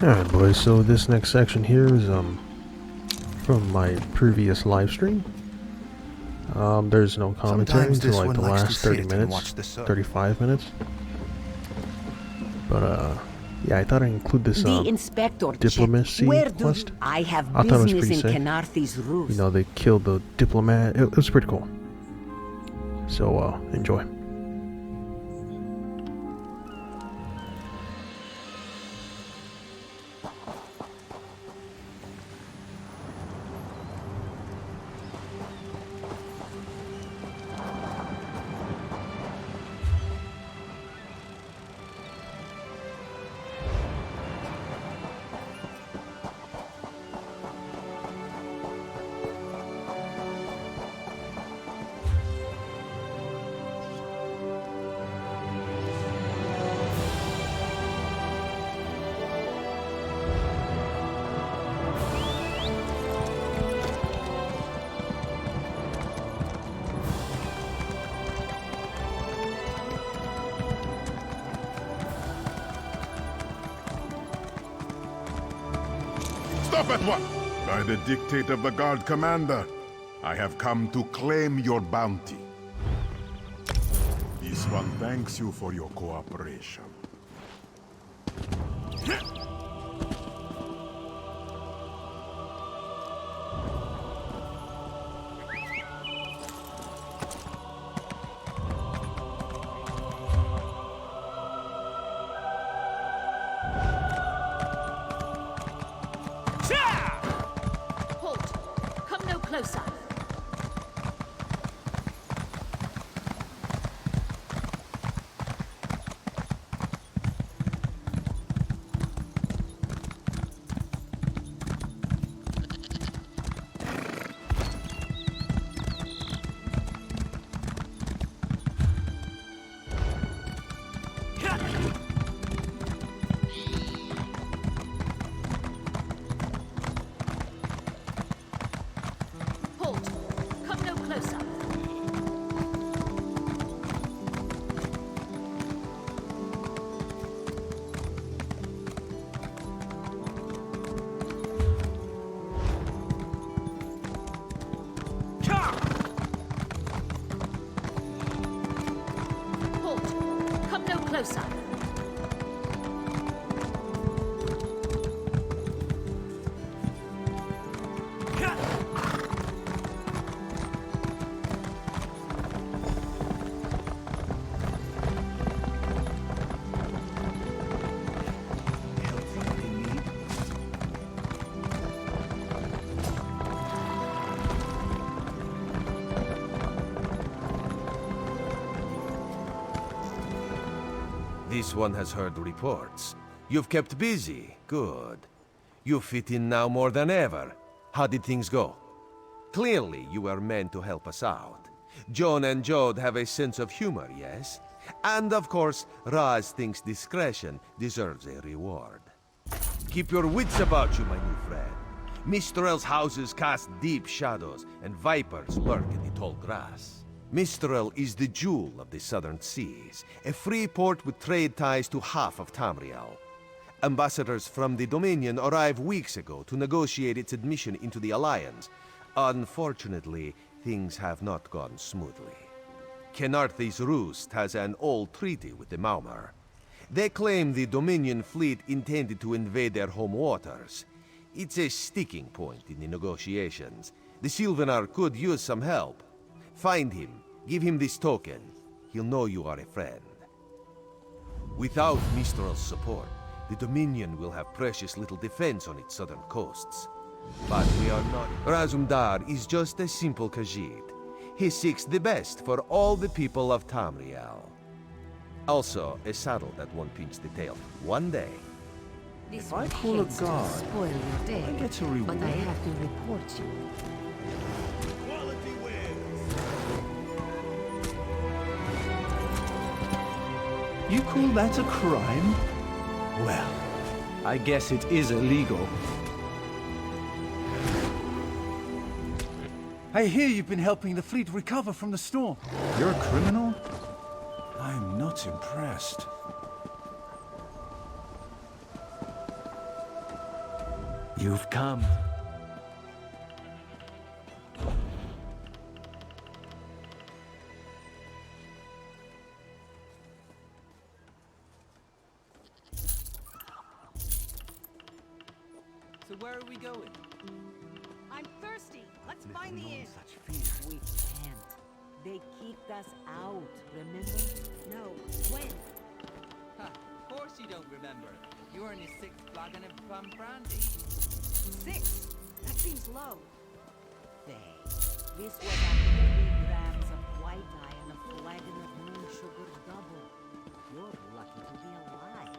Alright boys, so this next section here is from my previous live stream. There's no commentary until like the last 30 minutes, 35 minutes. But yeah, I thought I'd include this the inspector diplomacy quest. I have I thought it was business pretty in sick. Canarthy's roost. You know, they killed the diplomat. It was pretty cool. So enjoy. Stop at once! By the dictate of the Guard Commander, I have come to claim your bounty. This one thanks you for your cooperation. Halt! Come no closer. Halt! Come no closer. Halt! Come no closer. This one has heard reports. You've kept busy. Good. You fit in now more than ever. How did things go? Clearly, you were meant to help us out. John and Jode have a sense of humor, yes? And of course, Raz thinks discretion deserves a reward. Keep your wits about you, my new friend. Mistrel's houses cast deep shadows, and vipers lurk in the tall grass. Mistrel is the jewel of the southern seas, a free port with trade ties to half of Tamriel. Ambassadors from the Dominion arrived weeks ago to negotiate its admission into the Alliance. Unfortunately, things have not gone smoothly. Kenarthy's Roost has an old treaty with the Maumar. They claim the Dominion fleet intended to invade their home waters. It's a sticking point in the negotiations. The Sylvanar could use some help. Find him, give him this token. He'll know you are a friend. Without Mistral's support, the Dominion will have precious little defense on its southern coasts. But we are not. Razumdar is just a simple Khajiit. He seeks the best for all the people of Tamriel. Also, a saddle that won't pinch the tail. One day. If I call a guard, spoil your day, I get a reward. but I have to report you. You call that a crime? Well, I guess it is illegal. I hear you've been helping the fleet recover from the storm. You're a criminal? I'm not impressed. You've come. So where are we going? I'm thirsty. Let's find the inn. Such fear. We can't. They kicked us out, remember? No. When? Ha, of course you don't remember. You were in your 6th flagon of plum brandy. 6? That seems low. This was 30 grams of white eye and a flagon of moon sugar double. You're lucky to be alive.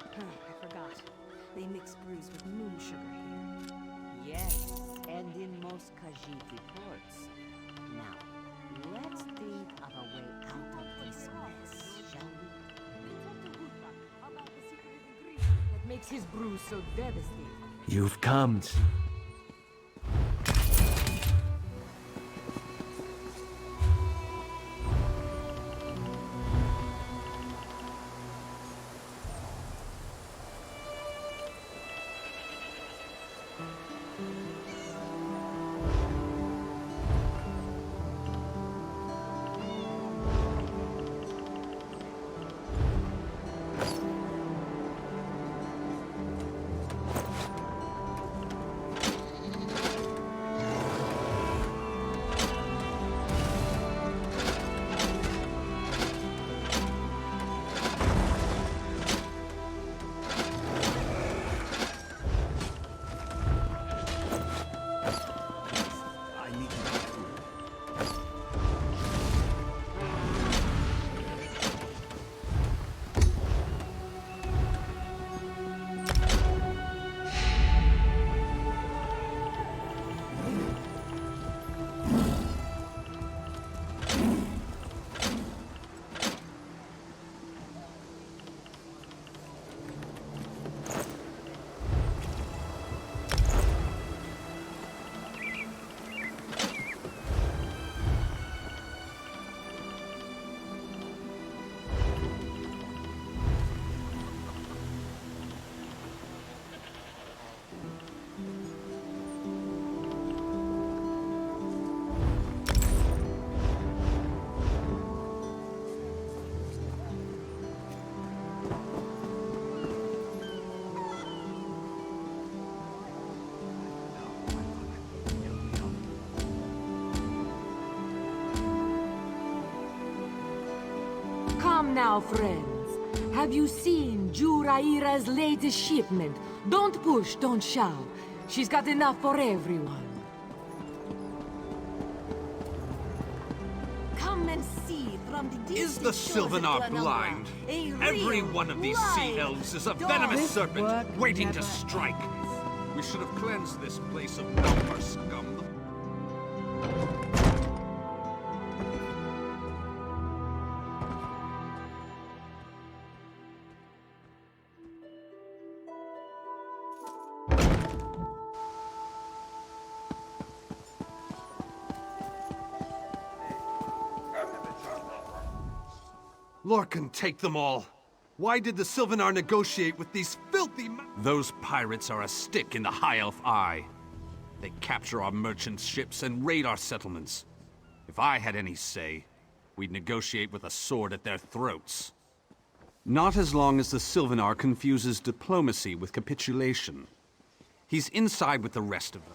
I forgot. They mix brews with moon sugar here. Yes, and in most Khajiit ports. Now, let's think of a way out of this mess, shall we? About the secret ingredient that makes his brew so devastating. You've come. Come now, friends. Have you seen Juraira's latest shipment? Don't push, don't shove. She's got enough for everyone. Come and see from the Is the Sylvanar blind? Every one of these sea elves is a venomous serpent waiting to strike. We should have cleansed this place of Malmar scum. Lorcan, take them all. Why did the Sylvanar negotiate with these filthy Those pirates are a stick in the High Elf eye. They capture our merchant ships and raid our settlements. If I had any say, we'd negotiate with a sword at their throats. Not as long as the Sylvanar confuses diplomacy with capitulation. He's inside with the rest of them.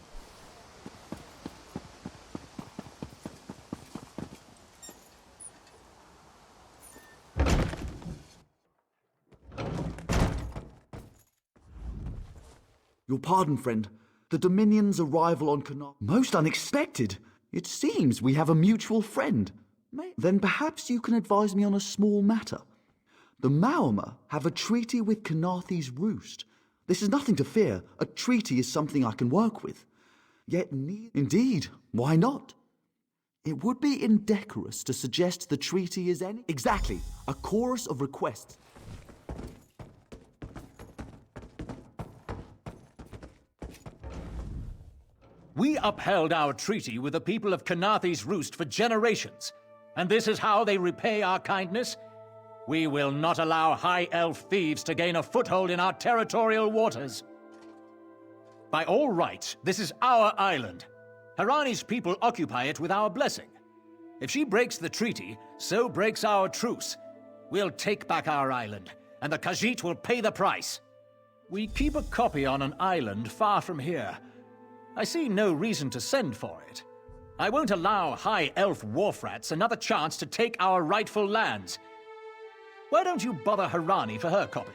Your pardon, friend. The Dominion's arrival on Connaught... Most unexpected! It seems we have a mutual friend. Then perhaps you can advise me on a small matter. The Maormer have a treaty with Kanaathi's Roost. This is nothing to fear. A treaty is something I can work with. Yet Indeed, why not? It would be indecorous to suggest the treaty is any... Exactly. A chorus of requests. We upheld our treaty with the people of Kanaathi's Roost for generations, and this is how they repay our kindness? We will not allow High Elf thieves to gain a foothold in our territorial waters. By all rights, this is our island. Harani's people occupy it with our blessing. If she breaks the treaty, so breaks our truce. We'll take back our island, and the Khajiit will pay the price. We keep a copy on an island far from here. I see no reason to send for it. I won't allow High Elf wharf-rats another chance to take our rightful lands. Why don't you bother Harani for her copy?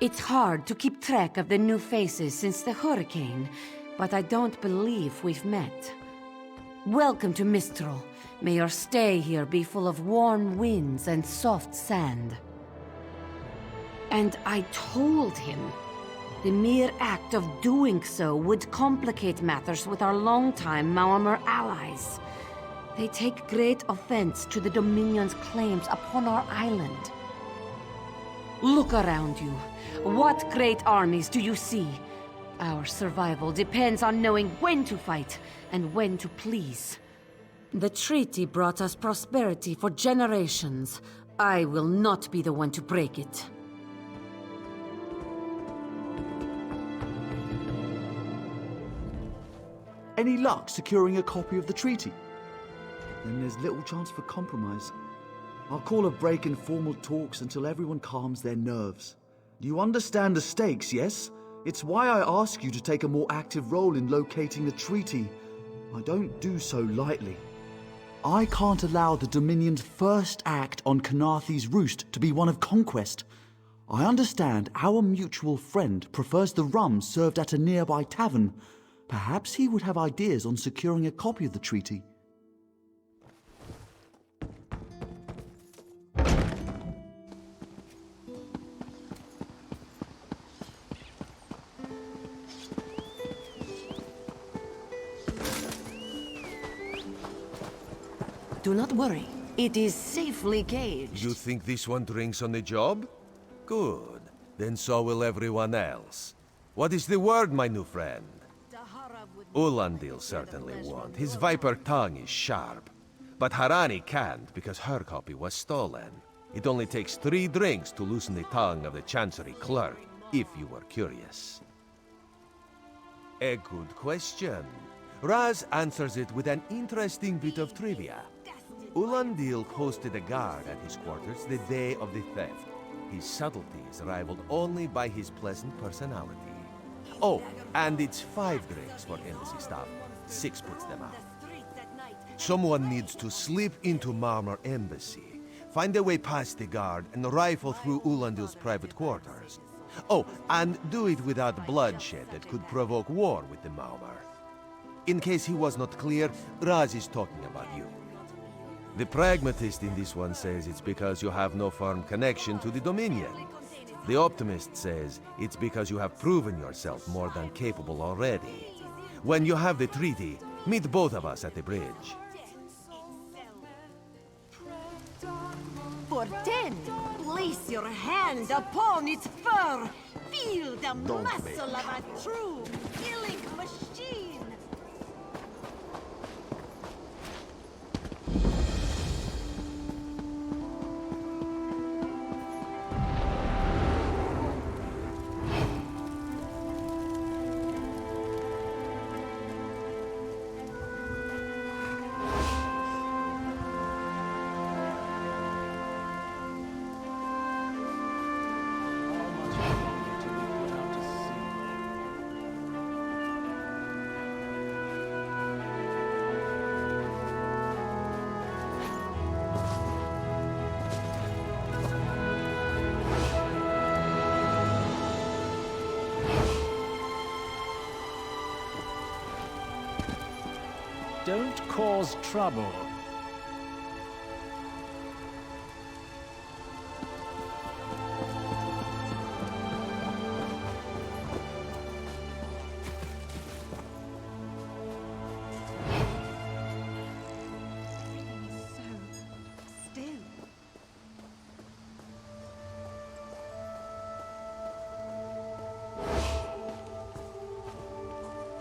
It's hard to keep track of the new faces since the hurricane, but I don't believe we've met. Welcome to Mistral. May your stay here be full of warm winds and soft sand. And I told him the mere act of doing so would complicate matters with our longtime Maormer allies. They take great offense to the Dominion's claims upon our island. Look around you. What great armies do you see? Our survival depends on knowing when to fight and when to please. The treaty brought us prosperity for generations. I will not be the one to break it. Any luck securing a copy of the treaty? Then there's little chance for compromise. I'll call a break in formal talks until everyone calms their nerves. You understand the stakes, yes? It's why I ask you to take a more active role in locating the treaty. I don't do so lightly. I can't allow the Dominion's first act on Kanaathi's roost to be one of conquest. I understand our mutual friend prefers the rum served at a nearby tavern. Perhaps he would have ideas on securing a copy of the treaty. Do not worry. It is safely caged. You think this one drinks on the job? Good. Then so will everyone else. What is the word, my new friend? Ulandil certainly won't. His viper tongue is sharp. But Harani can't because her copy was stolen. It only takes 3 drinks to loosen the tongue of the Chancery clerk, if you were curious. A good question. Raz answers it with an interesting bit of trivia. Ulandil posted a guard at his quarters the day of the theft. His subtlety is rivaled only by his pleasant personality. Oh, and it's 5 drinks for embassy staff. 6 puts them out. Someone needs to slip into Maormer Embassy, find a way past the guard, and rifle through Ulandil's private quarters. Oh, and do it without bloodshed that could provoke war with the Maormer. In case he was not clear, Raz is talking about you. The pragmatist in this one says it's because you have no firm connection to the Dominion. The optimist says it's because you have proven yourself more than capable already. When you have the treaty, meet both of us at the bridge. For 10, place your hand upon its fur. Feel the muscle of a true killing machine. Don't cause trouble.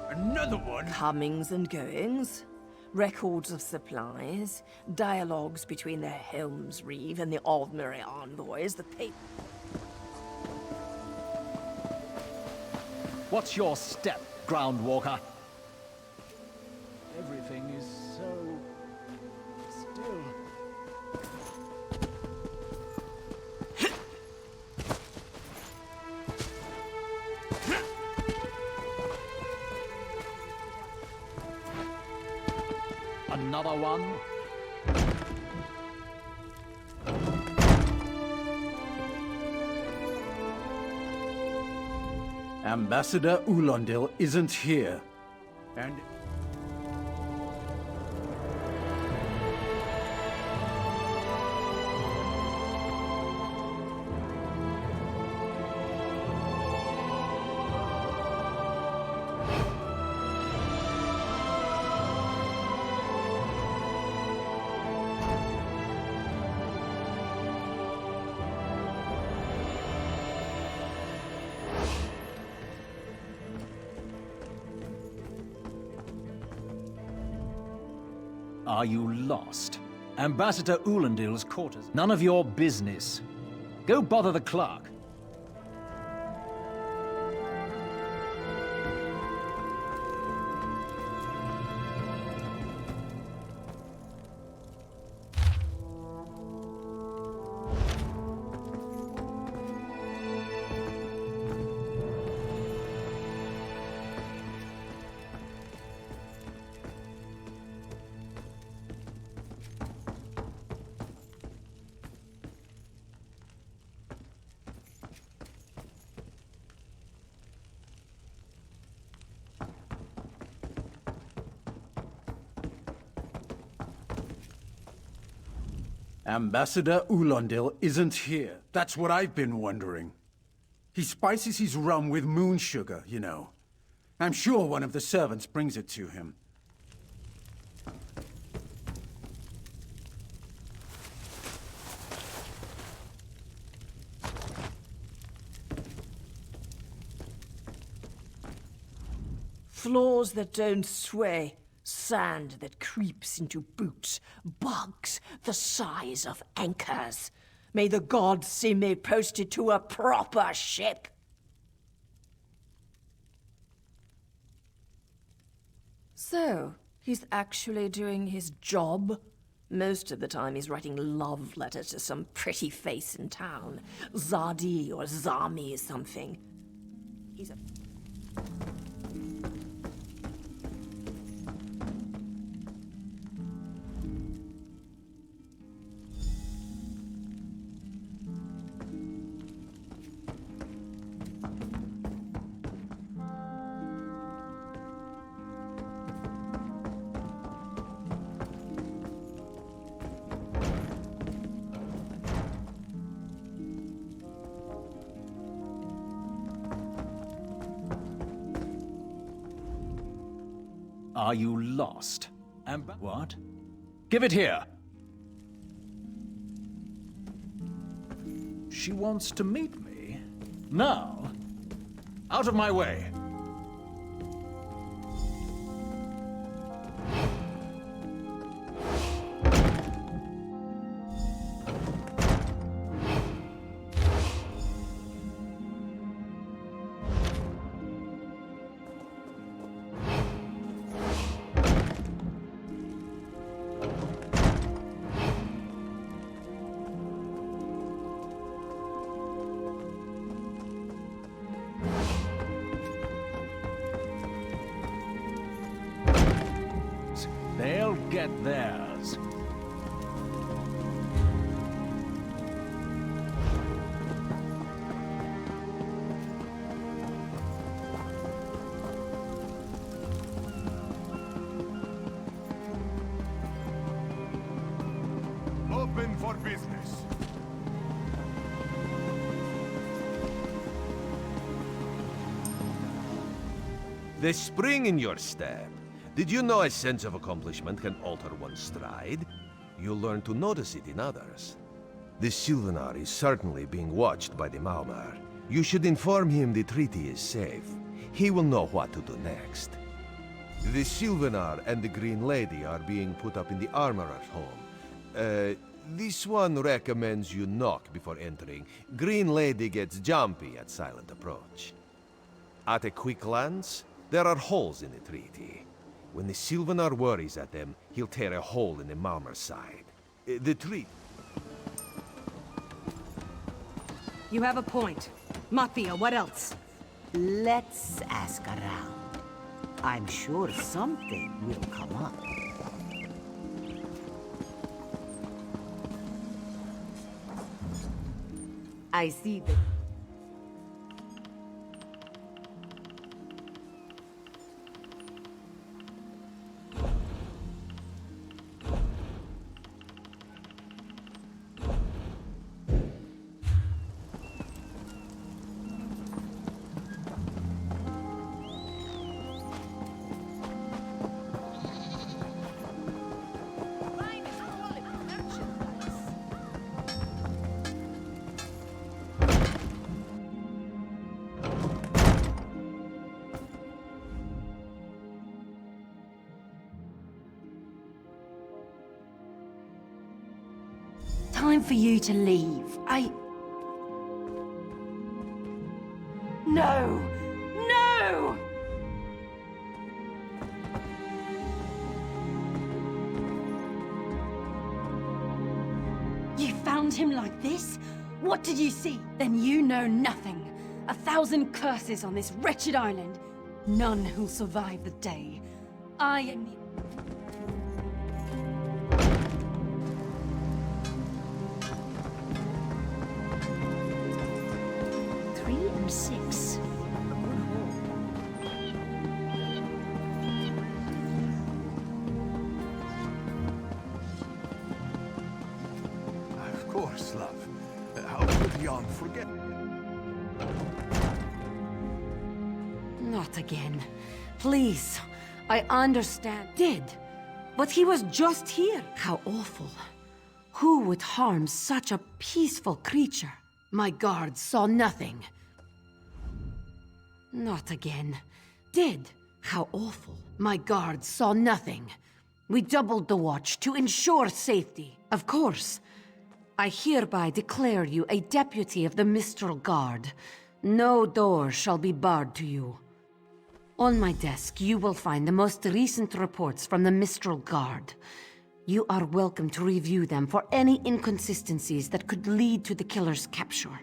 Another one? Comings and goings. Records of supplies, dialogues between the Helm's Reeve and the Aldmeri envoys, the paper... What's your step, Groundwalker? Everything is so... still. Another one? Ambassador Ulondil isn't here. And... Are you lost? Ambassador Ulondil's quarters. None of your business. Go bother the clerk. Ambassador Ulondil isn't here. That's what I've been wondering. He spices his rum with moon sugar, you know. I'm sure one of the servants brings it to him. Floors that don't sway, sand that creeps into boots, bugs the size of anchors. May the gods see me posted to a proper ship. So, he's actually doing his job? Most of the time he's writing love letters to some pretty face in town. Zadi or Zami or something. He's a... Are you lost? What? Give it here! She wants to meet me? Now? Out of my way! They'll get theirs. Open for business. The spring in your step. Did you know a sense of accomplishment can alter one's stride? You'll learn to notice it in others. The Sylvanar is certainly being watched by the Maumar. You should inform him the treaty is safe. He will know what to do next. The Sylvanar and the Green Lady are being put up in the Armorer's home. This one recommends you knock before entering. Green Lady gets jumpy at silent approach. At a quick glance, there are holes in the treaty. When the Sylvanar worries at them, he'll tear a hole in the Malmer's side. The treaty... You have a point. Mafia, what else? Let's ask around. I'm sure something will come up. I see the... Time for you to leave. No! No! You found him like this? What did you see? Then you know nothing. 1,000 curses on this wretched island. None who'll survive the day. I am the... 3 and 6. Of course, love. How could Yall forget? Not again. Please. I understand. Did. But he was just here. How awful. Who would harm such a peaceful creature? My guards saw nothing. Not again. Did. How awful. My guards saw nothing. We doubled the watch to ensure safety. Of course. I hereby declare you a deputy of the Mistral Guard. No door shall be barred to you. On my desk, you will find the most recent reports from the Mistral Guard. You are welcome to review them for any inconsistencies that could lead to the killer's capture.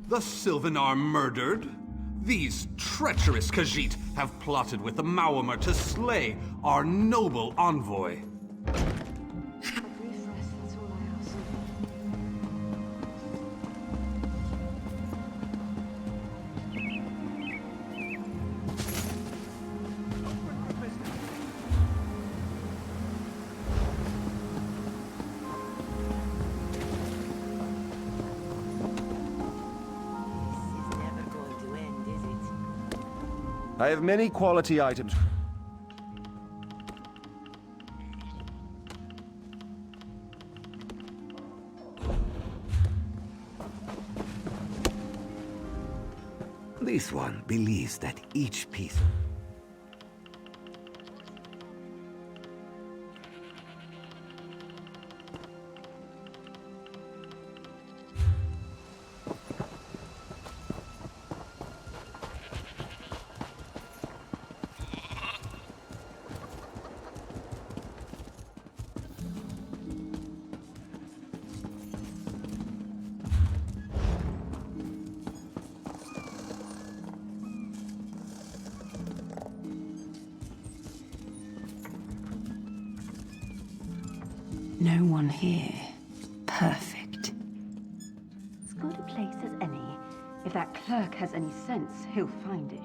The Sylvanar murdered? These treacherous Khajiit have plotted with the Maormer to slay our noble envoy. I have many quality items. This one believes that each piece... No one here. Perfect. As good a place as any. If that clerk has any sense, he'll find it.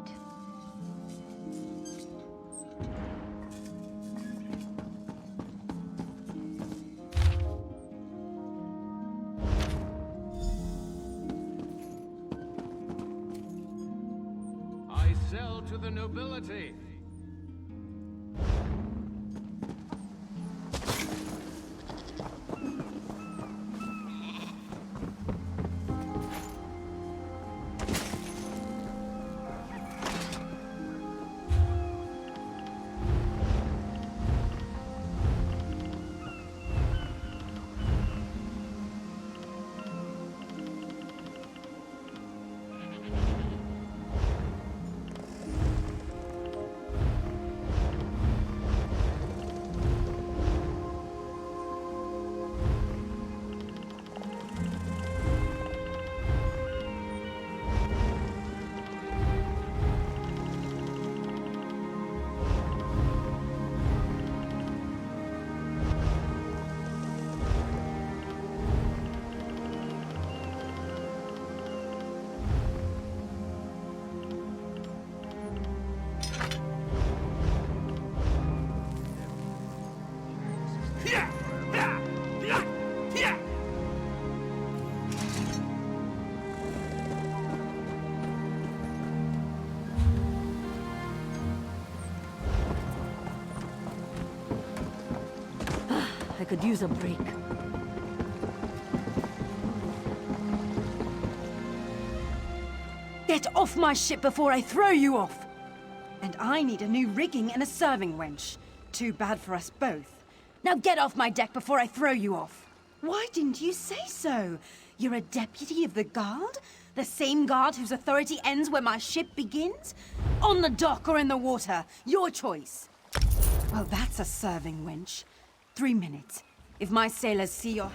I sell to the nobility. I could use a break. Get off my ship before I throw you off! And I need a new rigging and a serving wench. Too bad for us both. Now get off my deck before I throw you off! Why didn't you say so? You're a deputy of the guard? The same guard whose authority ends where my ship begins? On the dock or in the water, your choice. Well, that's a serving wench. 3 minutes. If my sailors see your...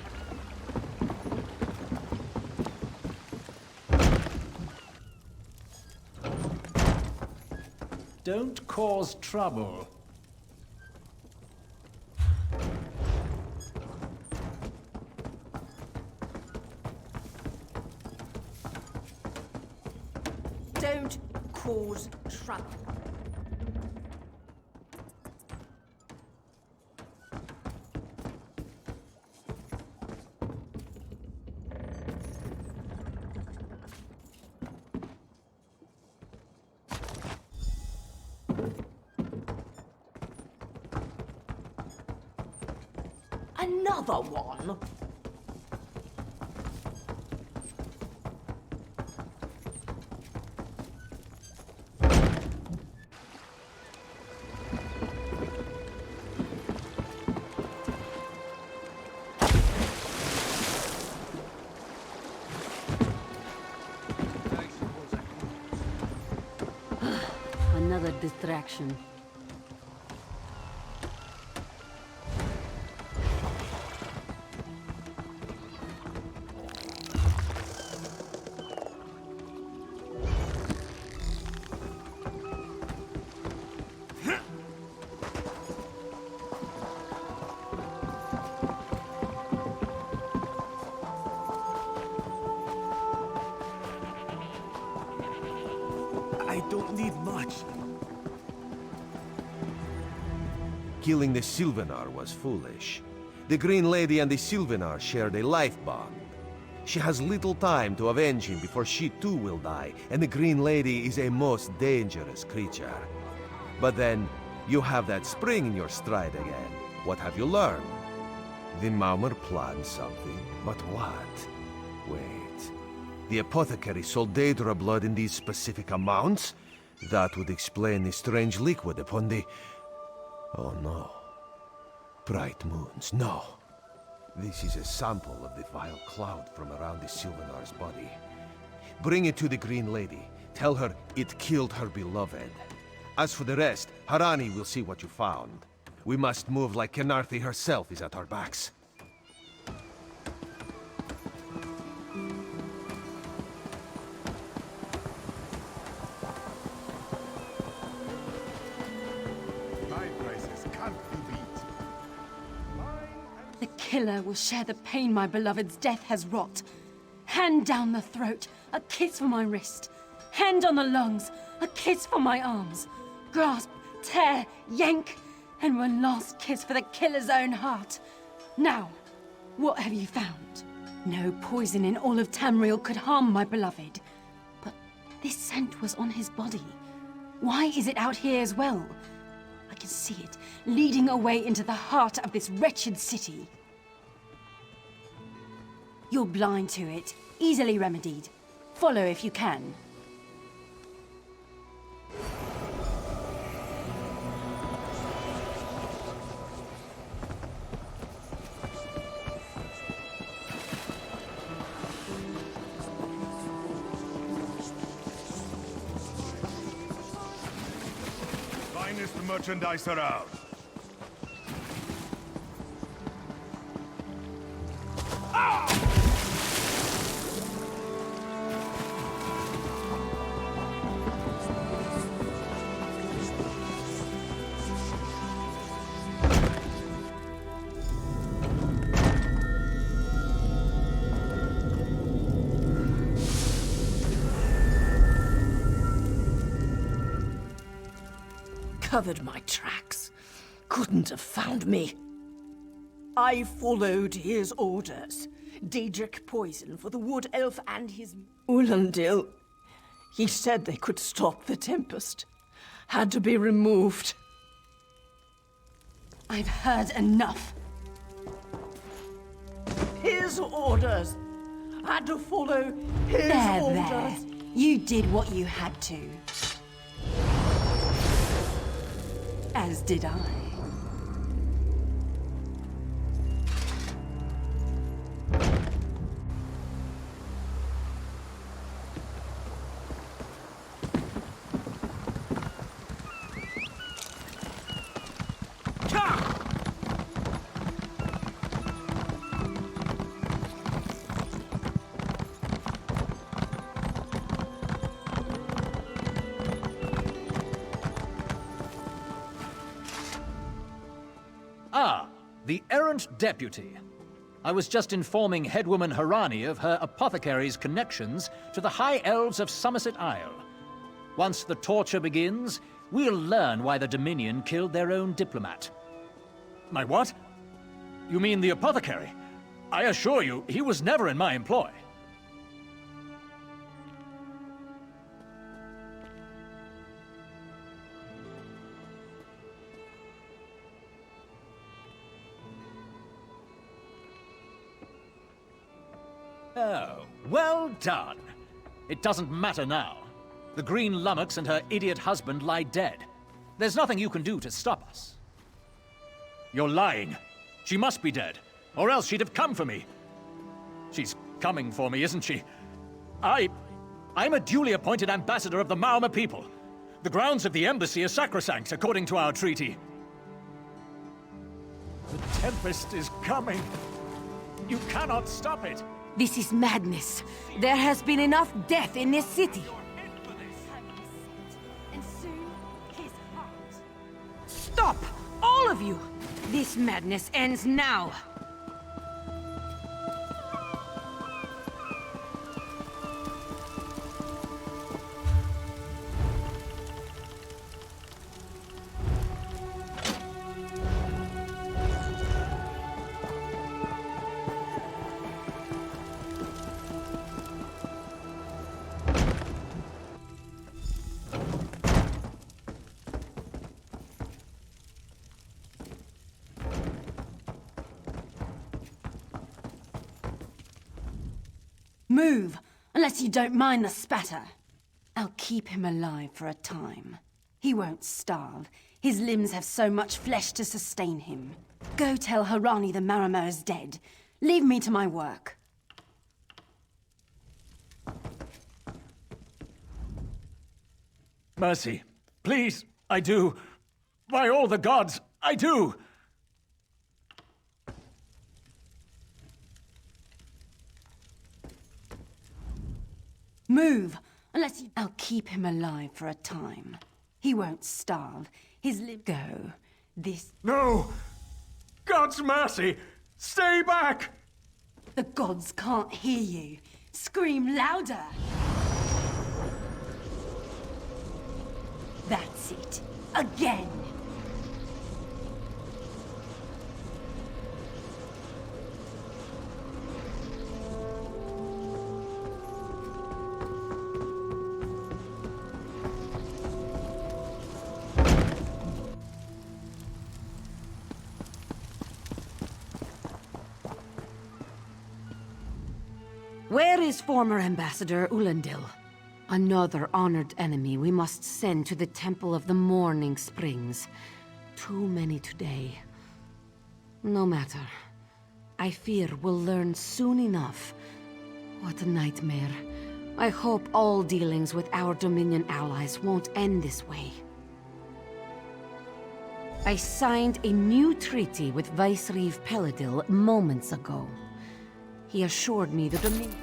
Don't cause trouble. Don't cause trouble. Another one? Another distraction. I don't need much. Killing the Sylvanar was foolish. The Green Lady and the Sylvanar shared a life bond. She has little time to avenge him before she too will die, and the Green Lady is a most dangerous creature. But then, you have that spring in your stride again. What have you learned? The Maumer planned something, but what? Wait. The apothecary sold Daedra blood in these specific amounts? That would explain the strange liquid upon the... Oh no. Bright moons, no. This is a sample of the vile cloud from around the Sylvanar's body. Bring it to the Green Lady. Tell her it killed her beloved. As for the rest, Harani will see what you found. We must move like Kenarthi herself is at our backs. The killer will share the pain my beloved's death has wrought. Hand down the throat, a kiss for my wrist. Hand on the lungs, a kiss for my arms. Grasp, tear, yank, and one last kiss for the killer's own heart. Now, what have you found? No poison in all of Tamriel could harm my beloved. But this scent was on his body. Why is it out here as well? I can see it, leading away into the heart of this wretched city. You're blind to it, easily remedied. Follow if you can. Finest merchandise around. Covered my tracks. Couldn't have found me. I followed his orders. Daedric poison for the wood elf and his... Ulandil. He said they could stop the tempest. Had to be removed. I've heard enough. his orders. Had to follow his There, orders. there. You did what you had to. As did I. Ah, the errant deputy. I was just informing headwoman Harani of her apothecary's connections to the High Elves of Somerset Isle. Once the torture begins, we'll learn why the Dominion killed their own diplomat. My what? You mean the apothecary? I assure you, he was never in my employ. Oh, well done. It doesn't matter now. The Green Lummox and her idiot husband lie dead. There's nothing you can do to stop us. You're lying. She must be dead, or else she'd have come for me. She's coming for me, isn't she? I'm a duly appointed ambassador of the Maoma people. The grounds of the embassy are sacrosanct, according to our treaty. The Tempest is coming. You cannot stop it. This is madness. There has been enough death in this city. And soon, his heart. Stop! All of you! This madness ends now. Move, unless you don't mind the spatter. I'll keep him alive for a time. He won't starve. His limbs have so much flesh to sustain him. Go tell Harani the Marama is dead. Leave me to my work. Mercy, please, I do. By all the gods, I do. Move, unless you... I'll keep him alive for a time. He won't starve. His limbs... Go. This... No! God's mercy! Stay back! The gods can't hear you. Scream louder! That's it. Again! Where is former Ambassador Ulandil? Another honored enemy we must send to the Temple of the Morning Springs. Too many today. No matter. I fear we'll learn soon enough. What a nightmare. I hope all dealings with our Dominion allies won't end this way. I signed a new treaty with Vicereeve Peladil moments ago. He assured me the Dominion...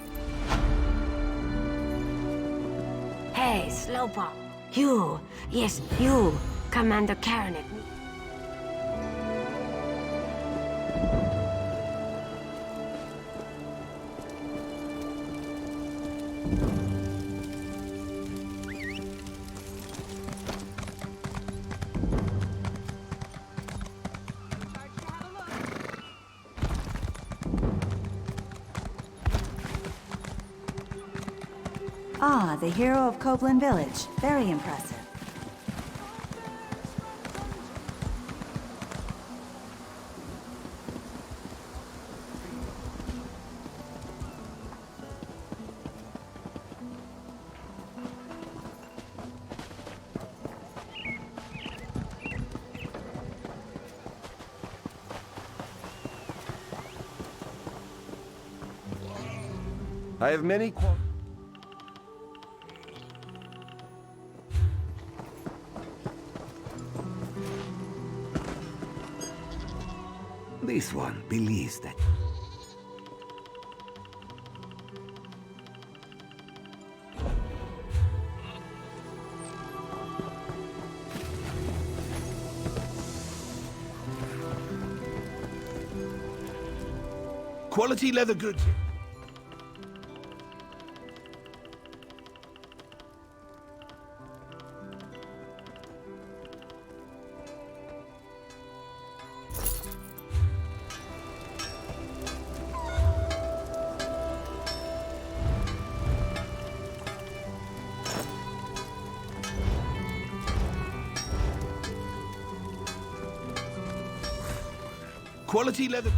Hey, Slowpoke. You. Yes, you. Commander Karanik. Ah, the hero of Copeland Village. Very impressive. I have many This one believes that. quality leather goods. Quality leather.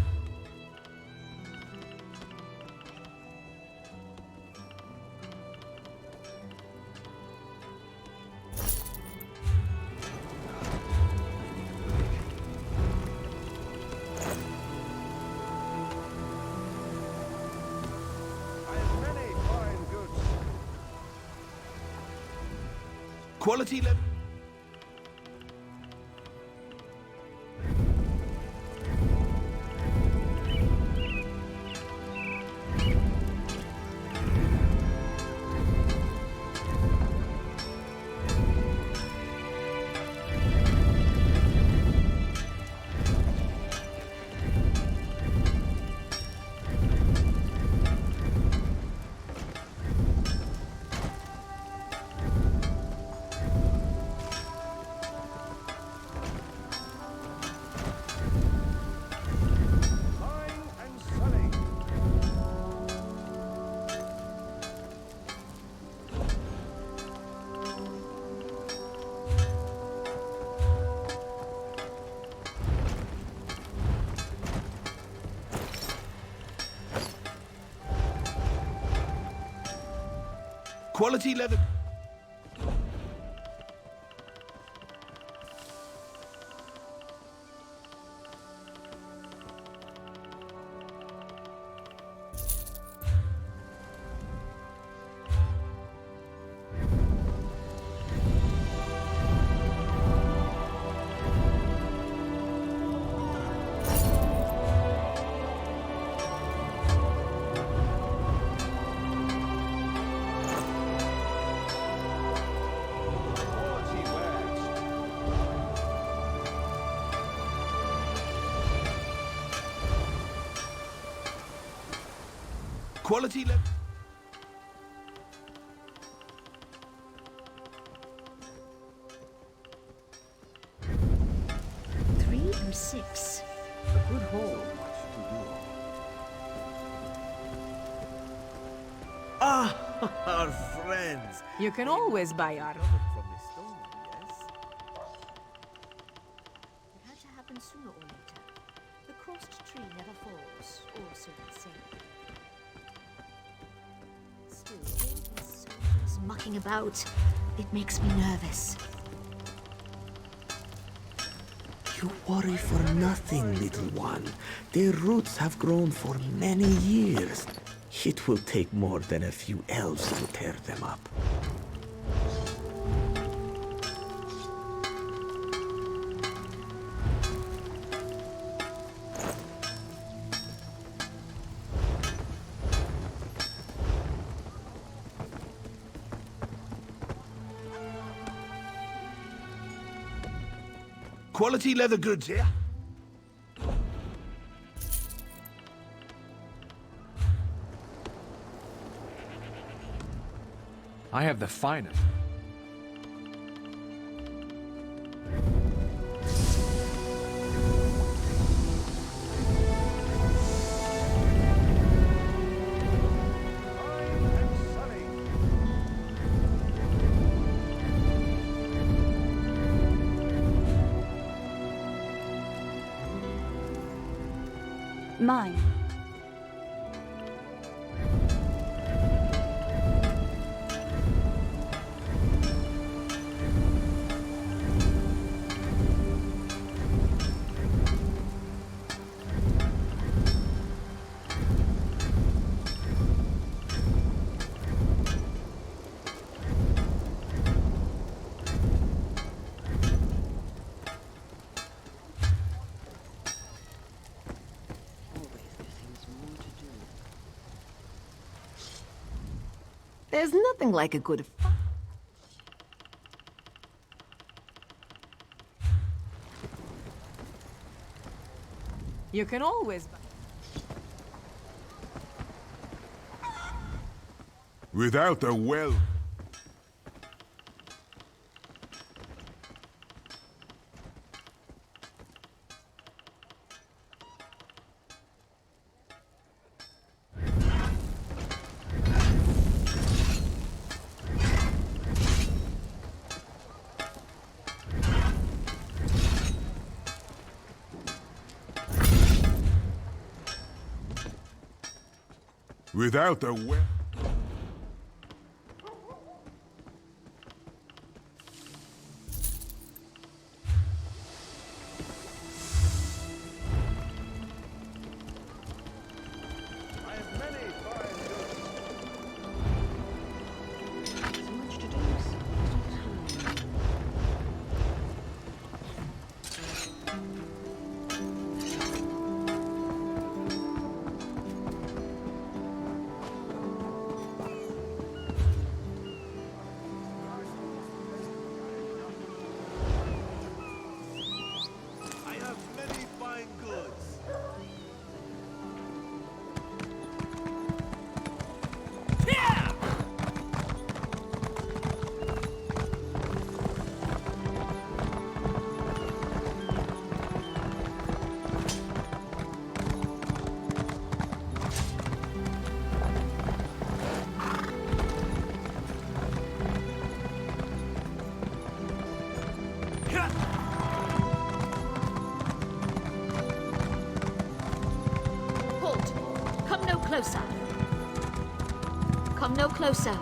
Quality leather. Quality leather. Quality leather. Three and six. A good haul. Ah, our friends. You can always buy our... From the stone, yes? It had to happen sooner or later. The crossed tree never falls, or so they say. Still, all these soldiers mucking about, it makes me nervous. You worry for nothing, little one. Their roots have grown for many years. It will take more than a few elves to tear them up. Quality leather goods here. I have the finest. Mine. There's nothing like a good fight. You can always... Without a well... Without a well... Closer. Come no closer.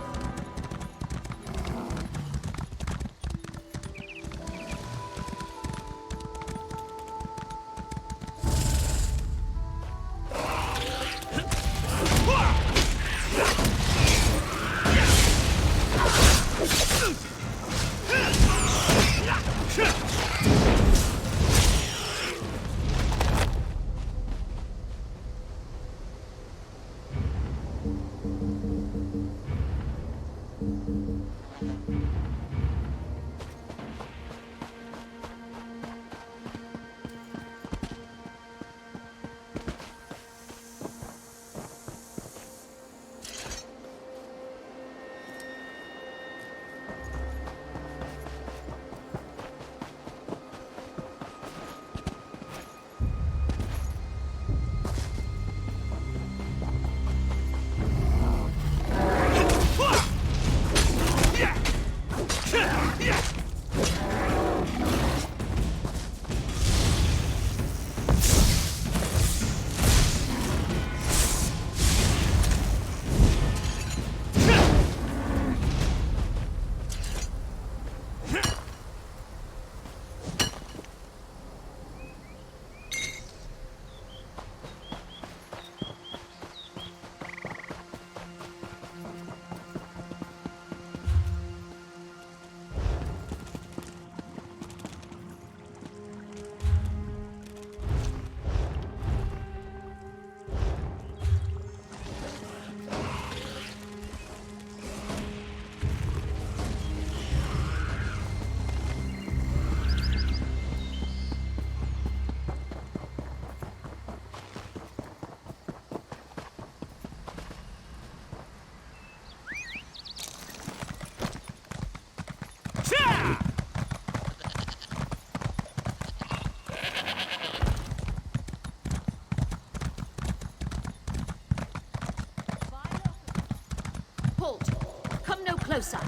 Closer.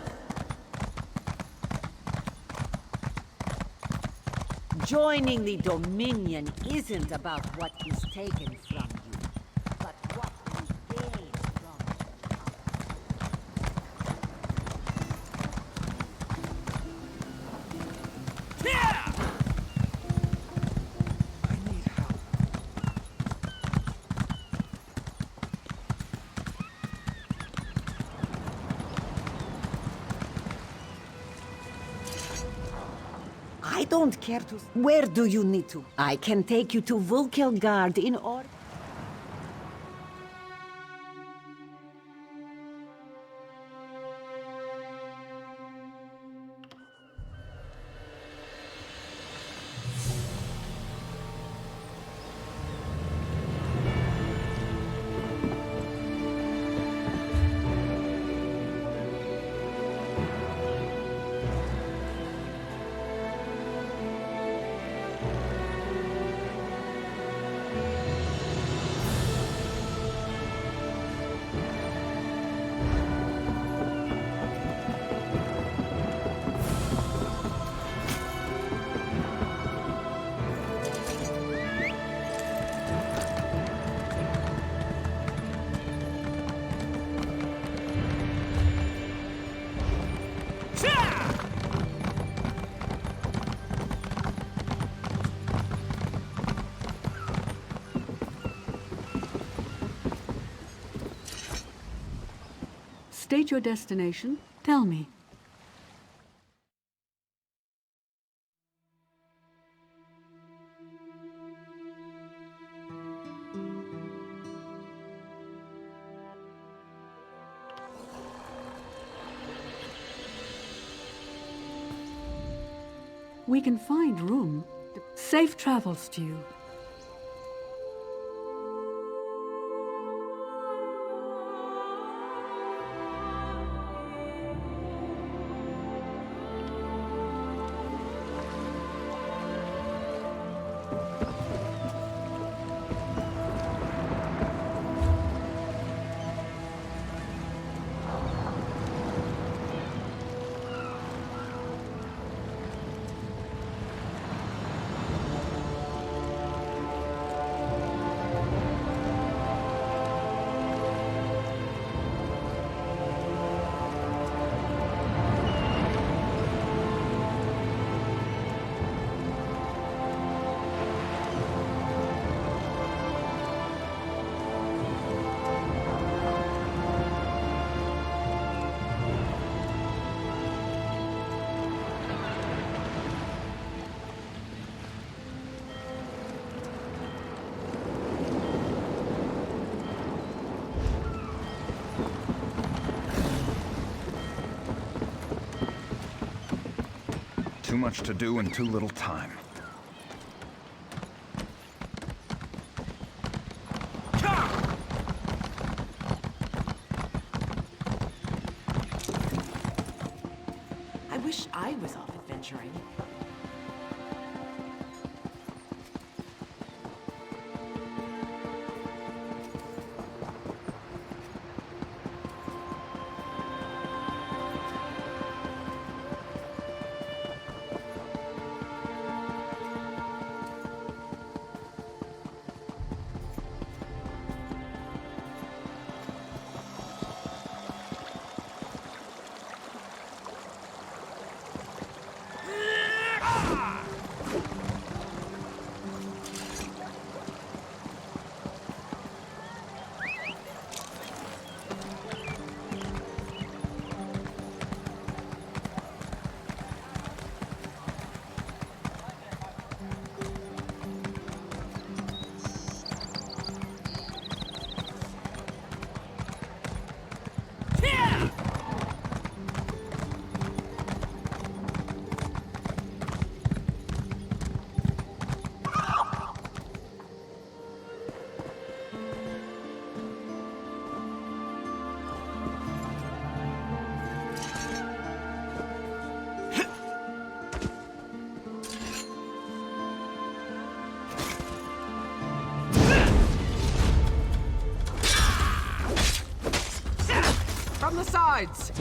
Joining the Dominion isn't about what is taken from you, but what we gain from it. Yeah! I need help. I don't care to... Where do you need to? I can take you to Vulkelgard in order... State your destination. Tell me. We can find room. Safe travels to you. Too much to do in too little time. I wish I was off adventuring. From the sides!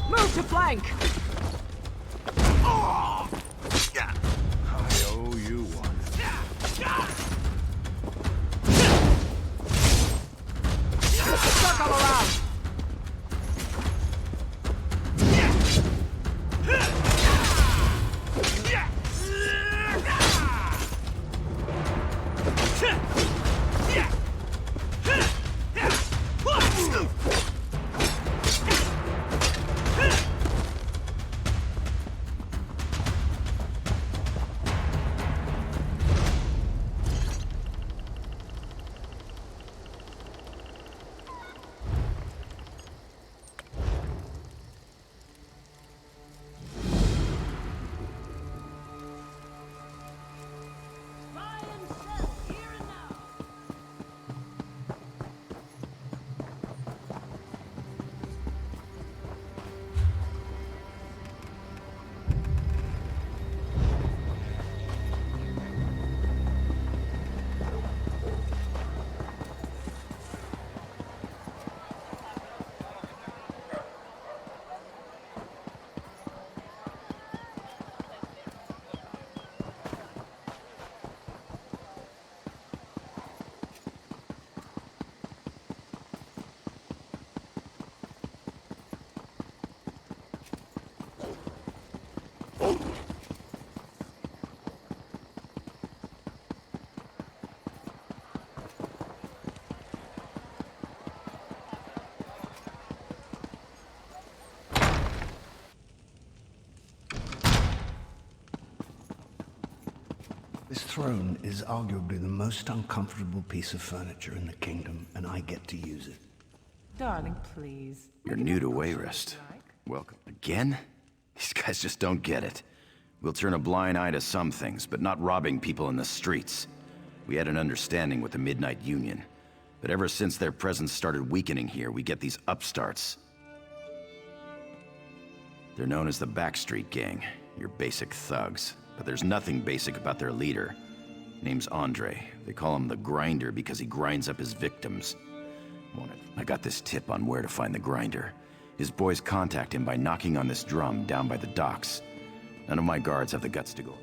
Move to flank! I owe you one. Circle around! This throne is arguably the most uncomfortable piece of furniture in the kingdom, and I get to use it. Darling, please. You're new to Wayrest. Welcome. Again? These guys just don't get it. We'll turn a blind eye to some things, but not robbing people in the streets. We had an understanding with the Midnight Union. But ever since their presence started weakening here, we get these upstarts. They're known as the Backstreet Gang, your basic thugs. But there's nothing basic about their leader. Name's Andre. They call him the Grinder because he grinds up his victims. I got this tip on where to find the Grinder. His boys contact him by knocking on this drum down by the docks. None of my guards have the guts to go.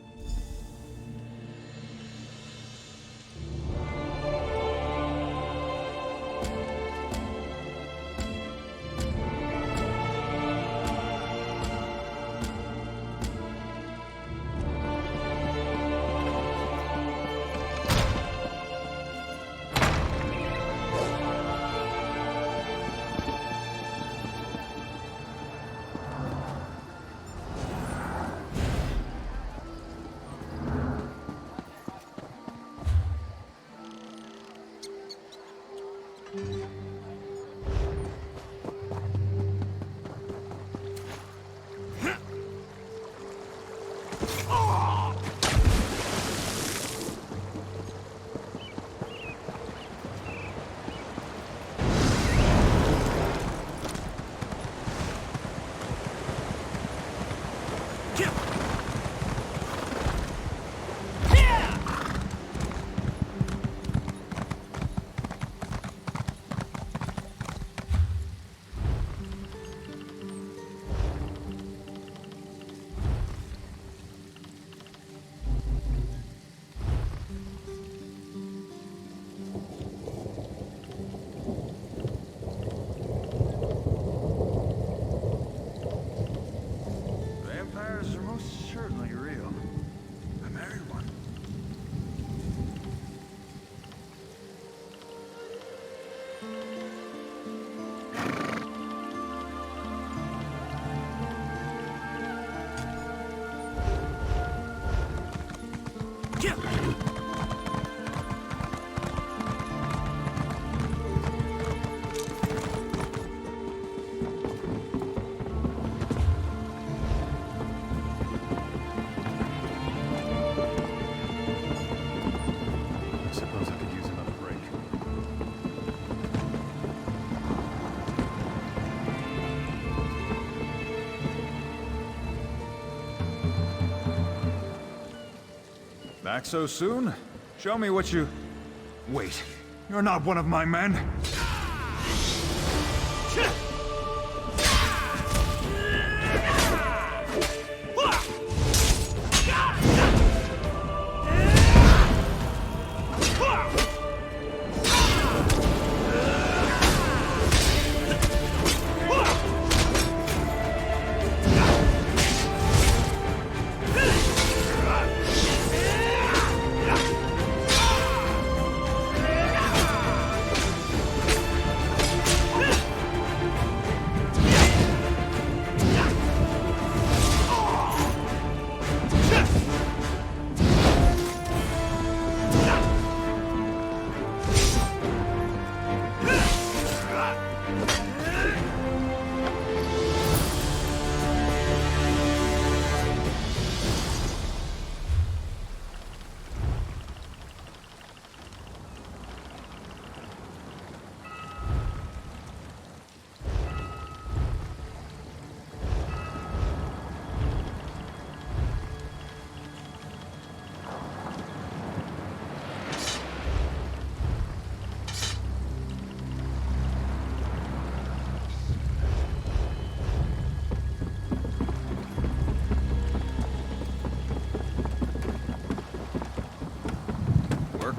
Back so soon? Show me what you... Wait, you're not one of my men?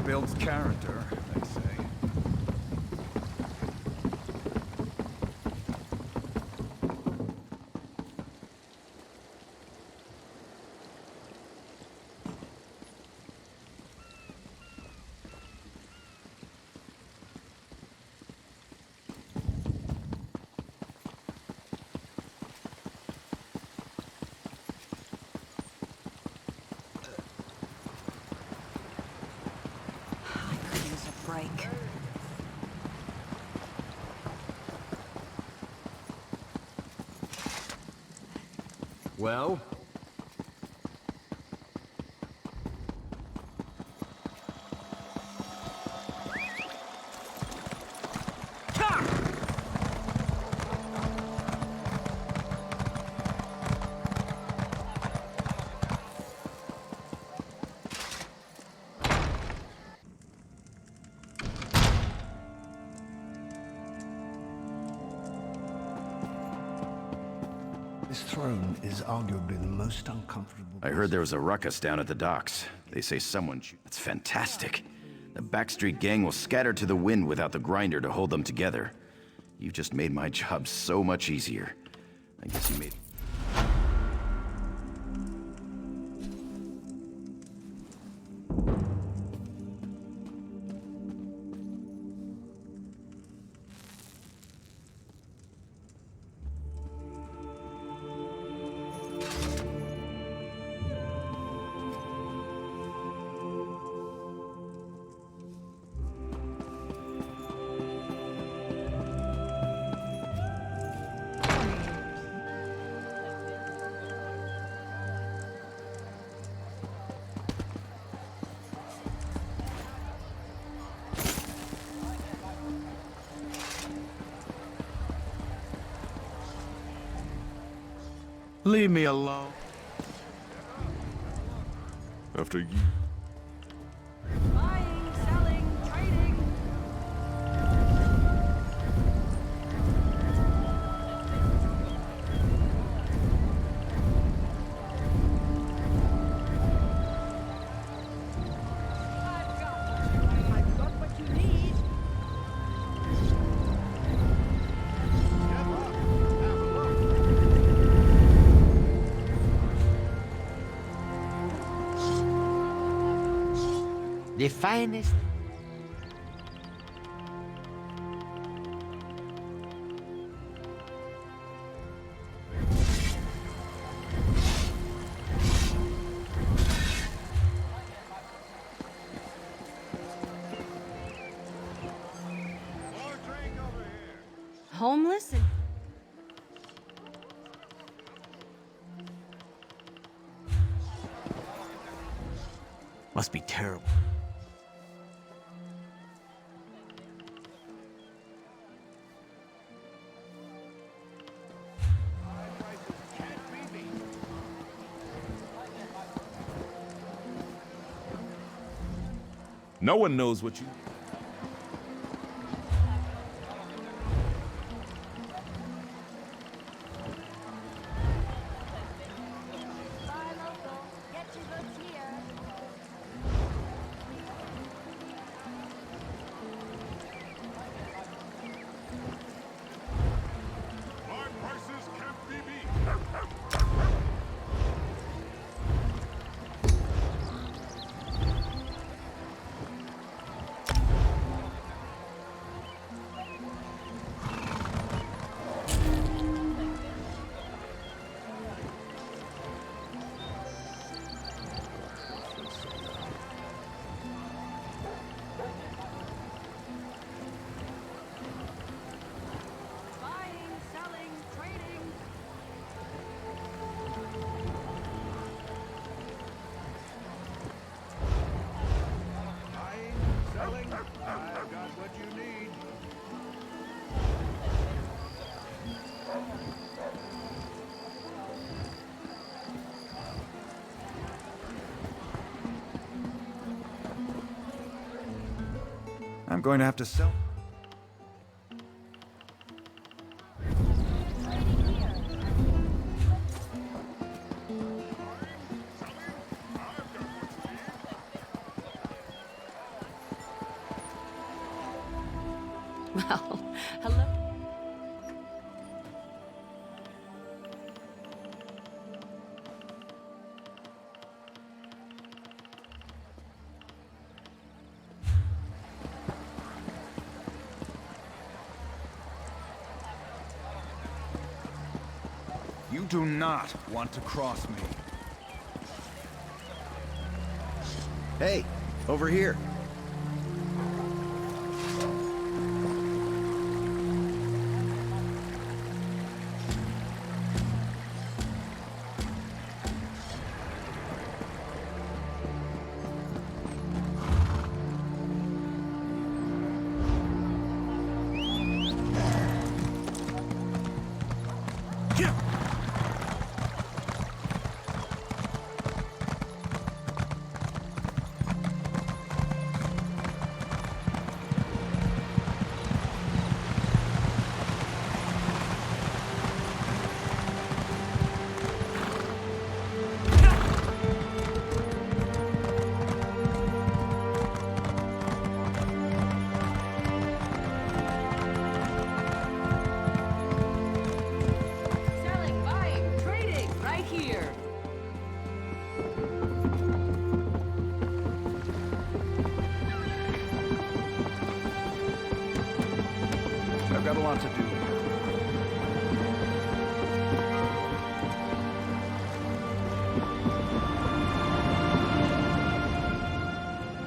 Builds character, they say. break. Well? This throne is arguably the most uncomfortable. I heard there was a ruckus down at the docks. They say someone... That's fantastic. The Backstreet Gang will scatter to the wind without the grinder to hold them together. You've just made my job so much easier. I guess you made... Leave me alone. After you... Buying, selling, trading. I've got what you need. The finest. Homeless and... Must be terrible. No one knows what you... I'm going to have to sell. Well, hello. You do not want to cross me. Hey, over here. got a lot to do.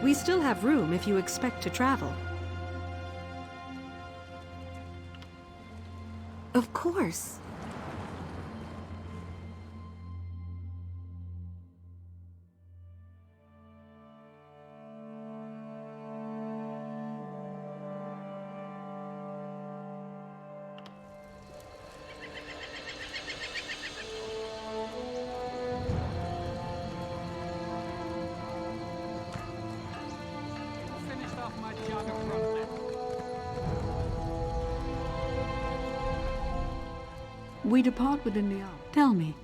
We still have room if you expect to travel. Of course. Finished off my jog of front left. We depart within the hour. Tell me.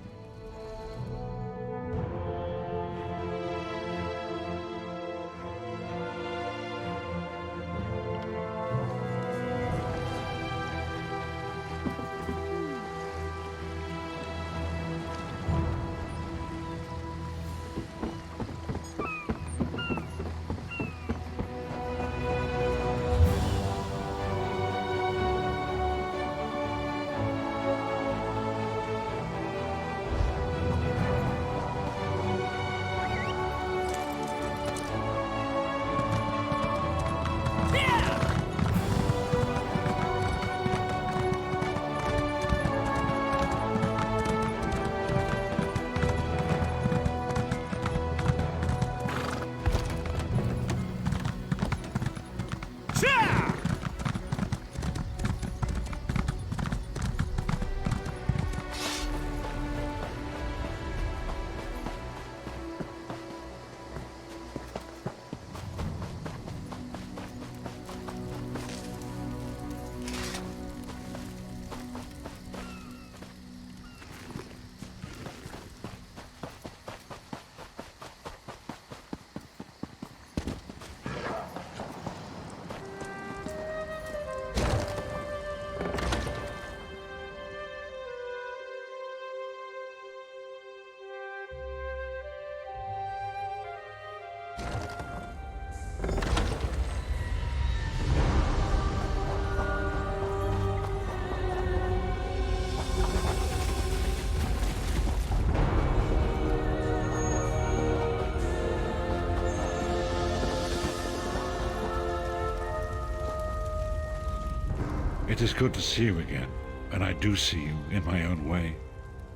It is good to see you again, and I do see you in my own way.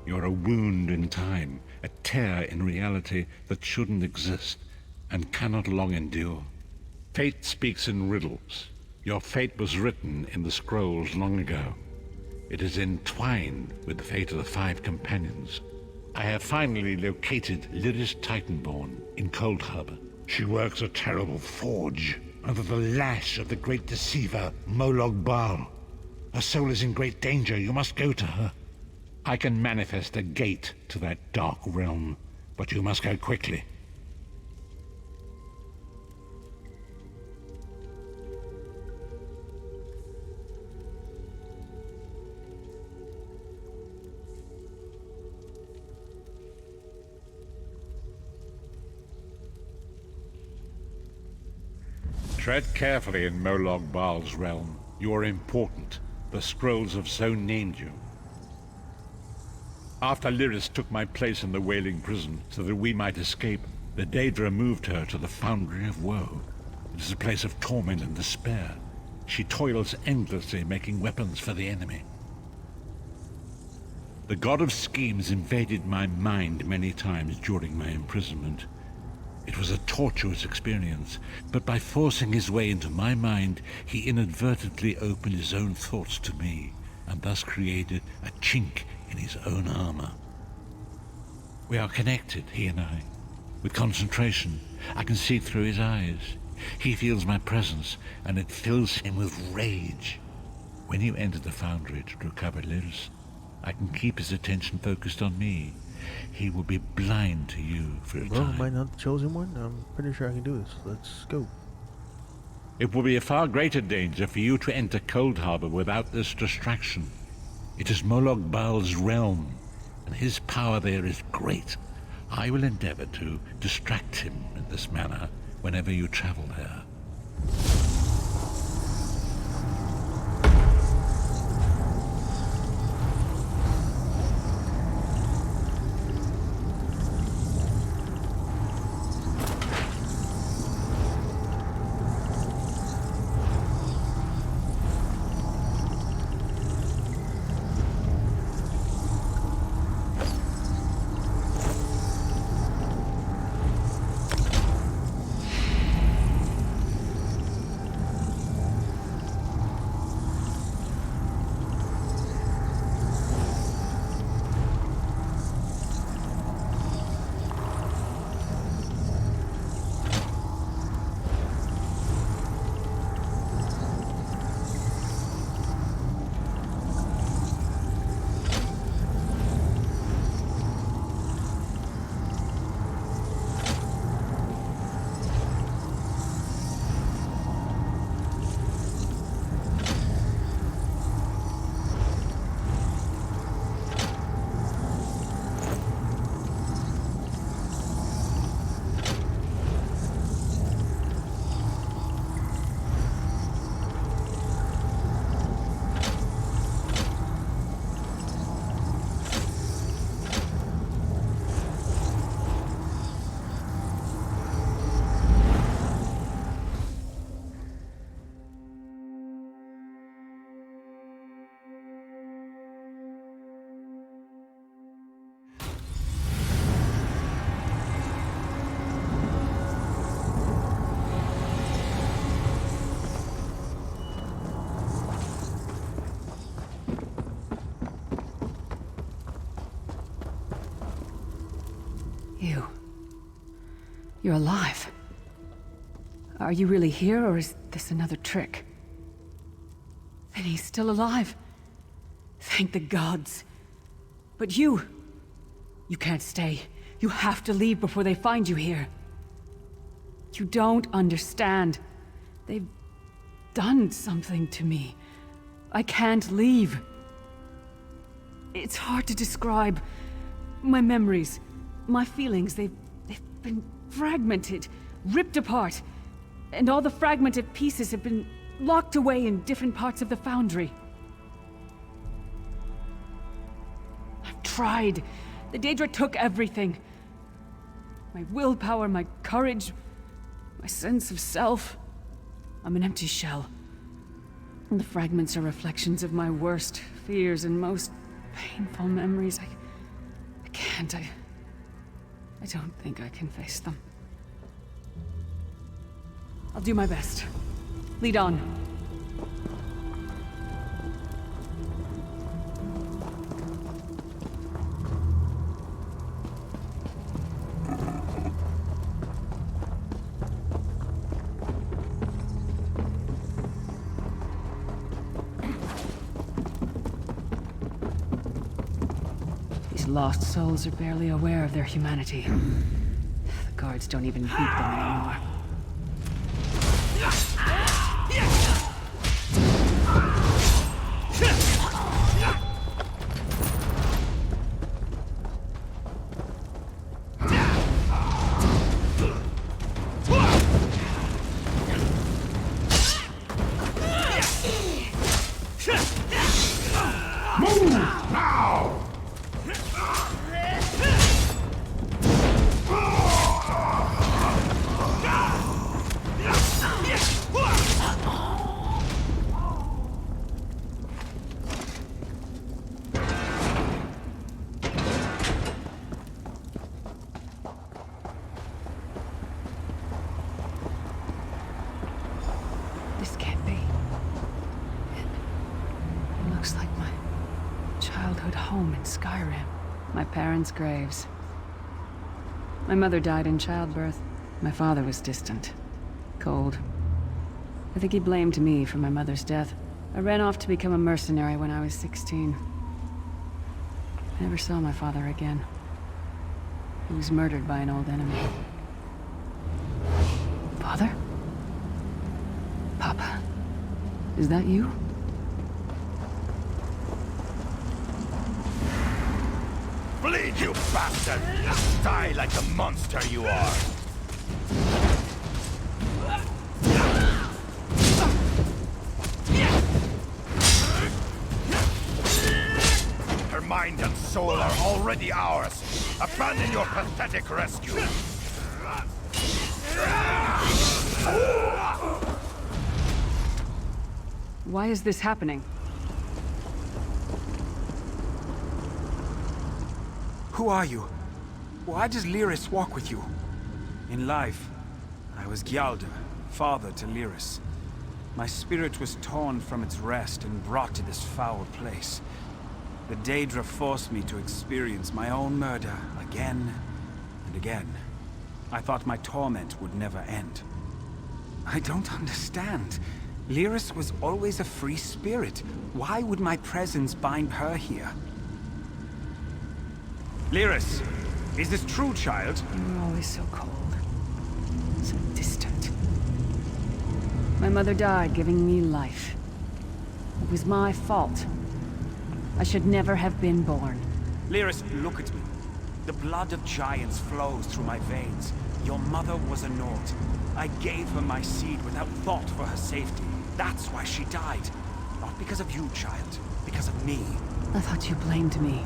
You're a wound in time, a tear in reality that shouldn't exist and cannot long endure. Fate speaks in riddles. Your fate was written in the scrolls long ago. It is entwined with the fate of the 5 companions. I have finally located Lyris Titanborn in Cold Harbor. She works a terrible forge under the lash of the great deceiver Molog Baal. Her soul is in great danger. You must go to her. I can manifest a gate to that dark realm, but you must go quickly. Tread carefully in Molog Baal's realm. You are important. The scrolls have so named you. After Lyris took my place in the Wailing Prison so that we might escape, the Daedra moved her to the Foundry of Woe. It is a place of torment and despair. She toils endlessly making weapons for the enemy. The God of Schemes invaded my mind many times during my imprisonment. It was a tortuous experience, but by forcing his way into my mind, he inadvertently opened his own thoughts to me, and thus created a chink in his own armor. We are connected, he and I. With concentration, I can see through his eyes. He feels my presence, and it fills him with rage. When you enter the Foundry to recover Lyris, I can keep his attention focused on me. He will be blind to you for a time. Am I not the chosen one? I'm pretty sure I can do this. Let's go. It will be a far greater danger for you to enter Cold Harbor without this distraction. It is Molog Baal's realm, and his power there is great. I will endeavor to distract him in this manner whenever you travel there. You're alive. Are you really here, or is this another trick? Then he's still alive. Thank the gods. But you can't stay. You have to leave before they find you here. You don't understand. They've done something to me. I can't leave. It's hard to describe. My memories, my feelings, they've been fragmented, ripped apart. And all the fragmented pieces have been locked away in different parts of the foundry. I've tried. The Daedra took everything. My willpower, my courage, my sense of self. I'm an empty shell. And the fragments are reflections of my worst fears and most painful memories. I can't. I don't think I can face them. I'll do my best. Lead on. These lost souls are barely aware of their humanity. The guards don't even beat them anymore. This can't be. It looks like my childhood home in Skyrim. My parents' graves. My mother died in childbirth. My father was distant. Cold. I think he blamed me for my mother's death. I ran off to become a mercenary when I was 16. I never saw my father again. He was murdered by an old enemy. Father? Papa? Is that you? Bleed, you bastard! Die like the monster you are! Her mind and soul are already ours. Abandon your pathetic rescue. Why is this happening? Who are you? Why does Lyris walk with you? In life, I was Gyalda, father to Lyris. My spirit was torn from its rest and brought to this foul place. The Daedra forced me to experience my own murder again and again. I thought my torment would never end. I don't understand. Lyris was always a free spirit. Why would my presence bind her here? Lyris, is this true, child? You were always so cold. So distant. My mother died giving me life. It was my fault. I should never have been born. Lyris, look at me. The blood of giants flows through my veins. Your mother was a Nord. I gave her my seed without thought for her safety. That's why she died. Not because of you, child. Because of me. I thought you blamed me.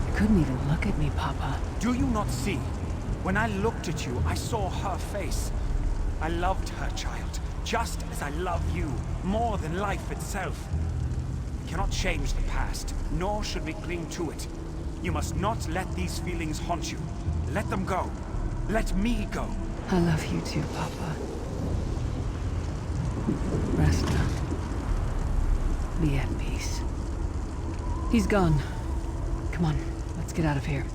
You couldn't even look at me, Papa. Do you not see? When I looked at you, I saw her face. I loved her, child. Just as I love you. More than life itself. We cannot change the past, nor should we cling to it. You must not let these feelings haunt you. Let them go. Let me go. I love you too, Papa. Rest now. Be at peace. He's gone. Come on, let's get out of here.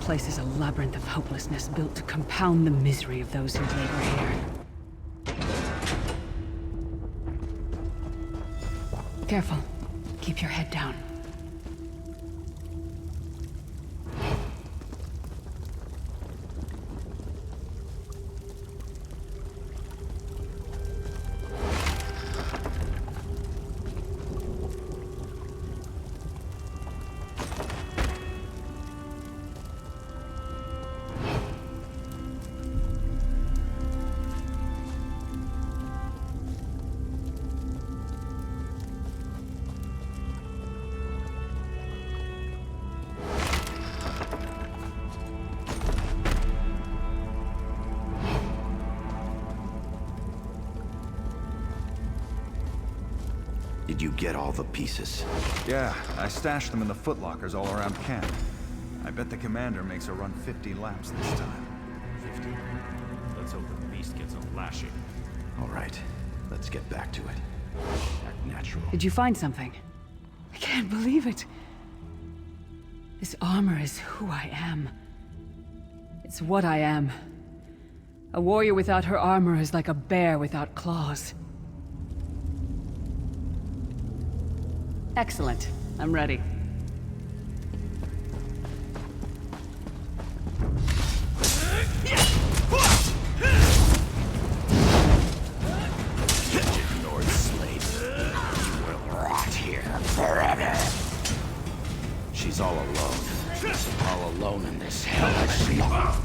place is a labyrinth of hopelessness built to compound the misery of those who labor here. Careful. Keep your head down. Did you get all the pieces? Yeah, I stashed them in the footlockers all around camp. I bet the commander makes her run 50 laps this time. 50? Let's hope the beast gets a lashing. All right, let's get back to it. Act natural. Did you find something? I can't believe it. This armor is who I am. It's what I am. A warrior without her armor is like a bear without claws. Excellent. I'm ready. Ignored slave. You will rot here forever. She's all alone. All alone in this hellish life.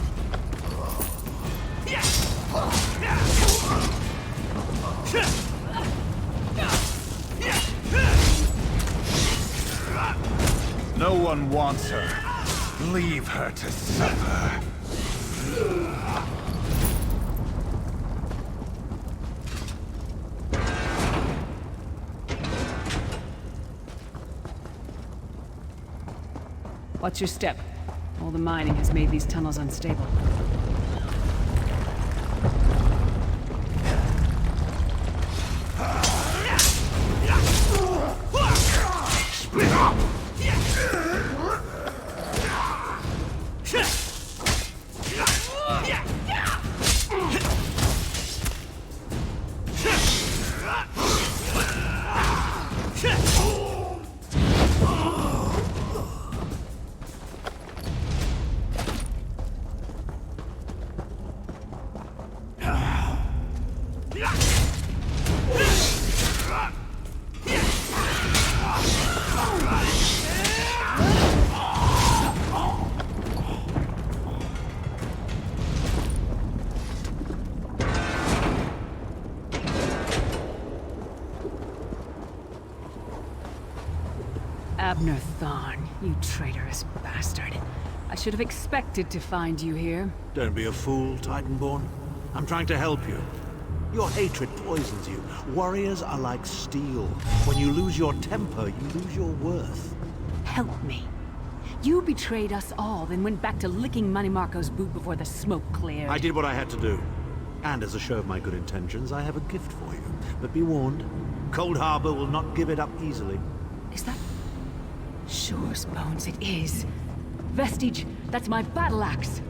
No one wants her. Leave her to suffer. Watch your step. All the mining has made these tunnels unstable. Split up! Abner Thorn, you traitorous bastard. I should have expected to find you here. Don't be a fool, Titanborn. I'm trying to help you. Your hatred poisons you. Warriors are like steel. When you lose your temper, you lose your worth. Help me. You betrayed us all, then went back to licking Manny Marco's boot before the smoke cleared. I did what I had to do. And as a show of my good intentions, I have a gift for you. But be warned, Cold Harbor will not give it up easily. Is that... Sure, Bones, it is. Vestige, that's my battle axe.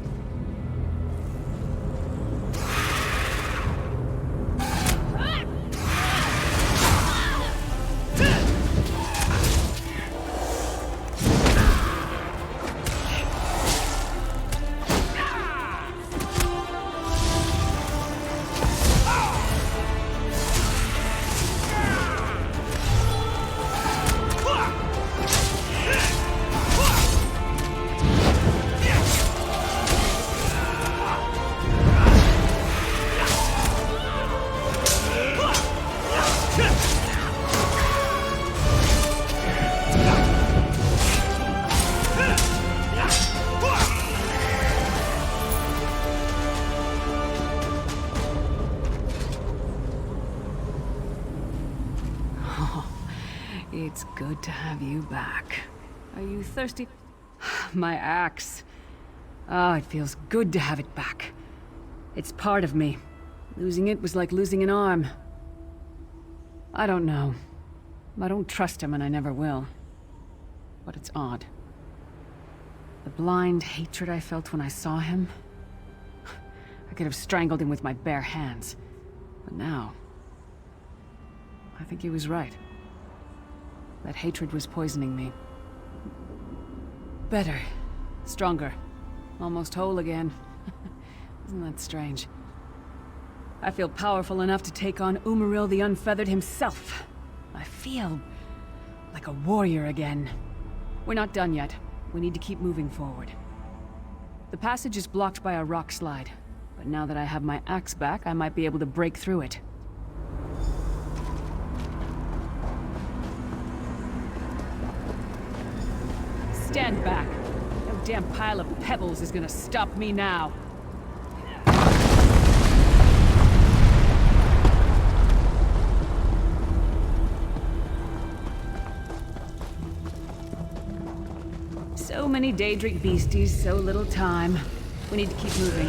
It's good to have you back. Are you thirsty? My axe. Ah, it feels good to have it back. It's part of me. Losing it was like losing an arm. I don't know. I don't trust him and I never will. But it's odd. The The blind hatred I felt when I saw him. I could have strangled him with my bare hands. But now... I think he was right. That hatred was poisoning me. Better. Stronger. Almost whole again. Isn't that strange? I feel powerful enough to take on Umaril the Unfeathered himself. I feel... like a warrior again. We're not done yet. We need to keep moving forward. The passage is blocked by a rock slide, but now that I have my axe back, I might be able to break through it. Stand back. No damn pile of pebbles is gonna stop me now. So many Daedric beasties, so little time. We need to keep moving.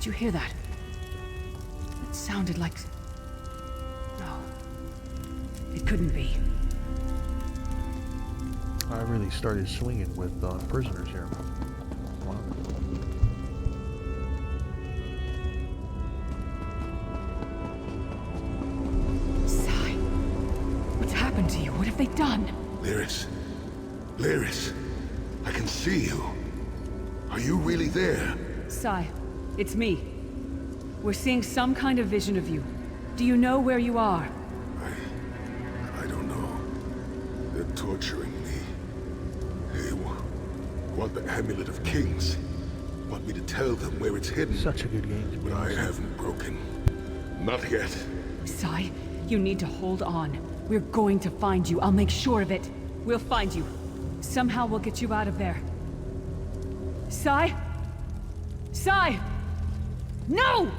you hear that? It sounded like... No. It couldn't be. I really started swinging with prisoners here. Wow. Sai, what's happened to you? What have they done? Lyris. Lyris. I can see you. Are you really there? Sai, it's me. We're seeing some kind of vision of you. Do you know where you are? I don't know. They're torturing me. They want the Amulet of Kings. Want me to tell them where it's hidden. Such a good game. But I haven't broken. Not yet. Sai, you need to hold on. We're going to find you. I'll make sure of it. We'll find you. Somehow we'll get you out of there. Sai? Sai! No!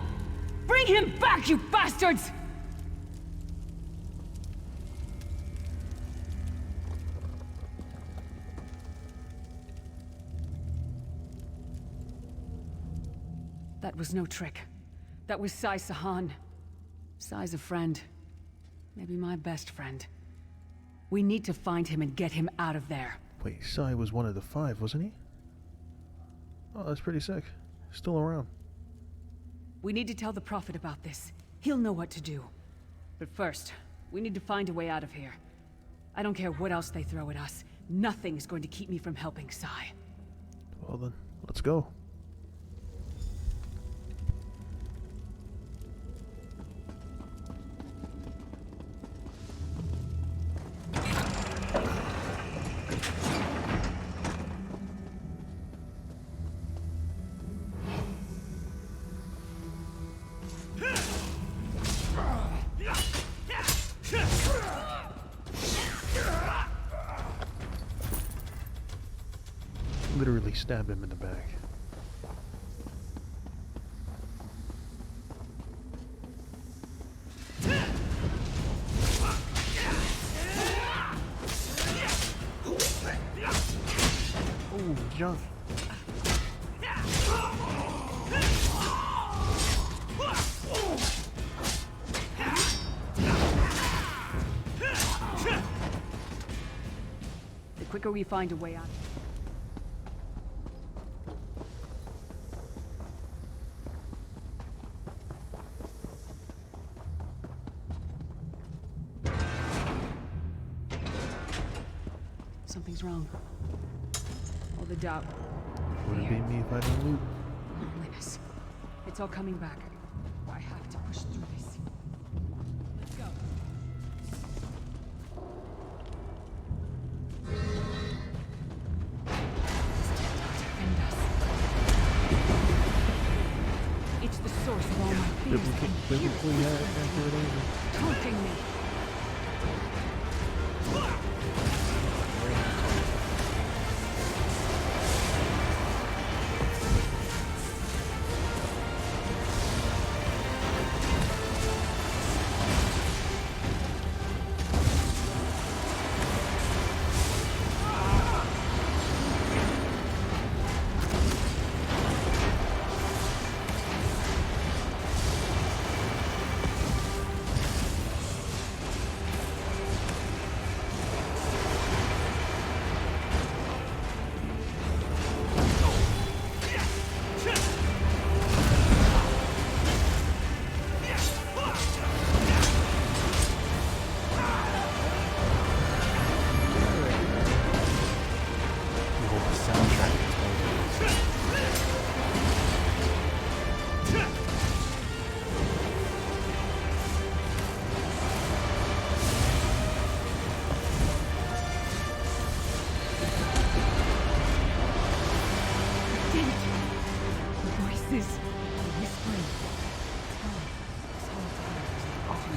Bring him back, you bastards! That was no trick. That was Sai Sahan. Sai's a friend. Maybe my best friend. We need to find him and get him out of there. Wait, Sai was one of the 5, wasn't he? Oh, that's pretty sick. Still around. We need to tell the Prophet about this. He'll know what to do. But first, we need to find a way out of here. I don't care what else they throw at us. Nothing's going to keep me from helping Sai. Well then, let's go. Literally stab him in the back. Oh, jump. The quicker we find a way out. Something's wrong. All the doubt. Wouldn't be me if I didn't loot. Loneliness. It's all coming back. I have to push through this. Let's go. It's the source of all my fears. Biblically accurate. Taunting me.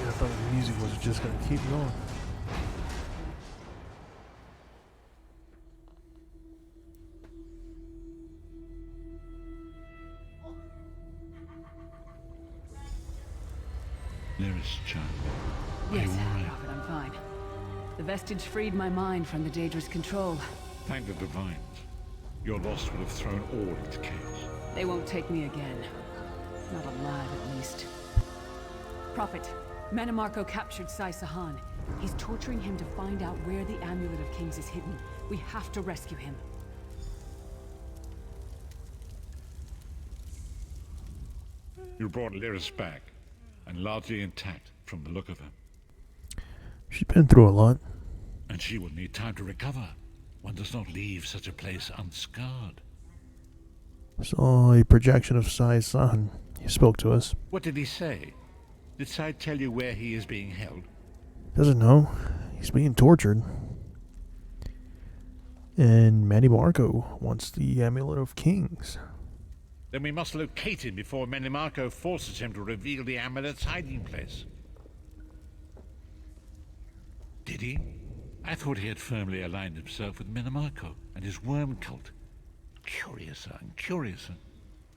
I thought the music was just gonna keep going. Lyris-chan. Yes, Prophet, I'm fine. The vestige freed my mind from the Daedra's control. Thank the Divines. Your loss would have thrown all into chaos. They won't take me again. beast. Prophet, Manamarco captured Sai Sahan. He's torturing him to find out where the Amulet of Kings is hidden. We have to rescue him. You brought Lyris back, and largely intact from the look of her. She's been through a lot. And she will need time to recover. One does not leave such a place unscarred. Saw a projection of Sai's son. He spoke to us. What did he say? Did Sai tell you where he is being held? Doesn't know. He's being tortured. And Manny Marco wants the Amulet of Kings. Then we must locate him before Menimarco forces him to reveal the amulet's hiding place. Did he? I thought he had firmly aligned himself with Menimarco and his worm cult. Curiouser and curiouser.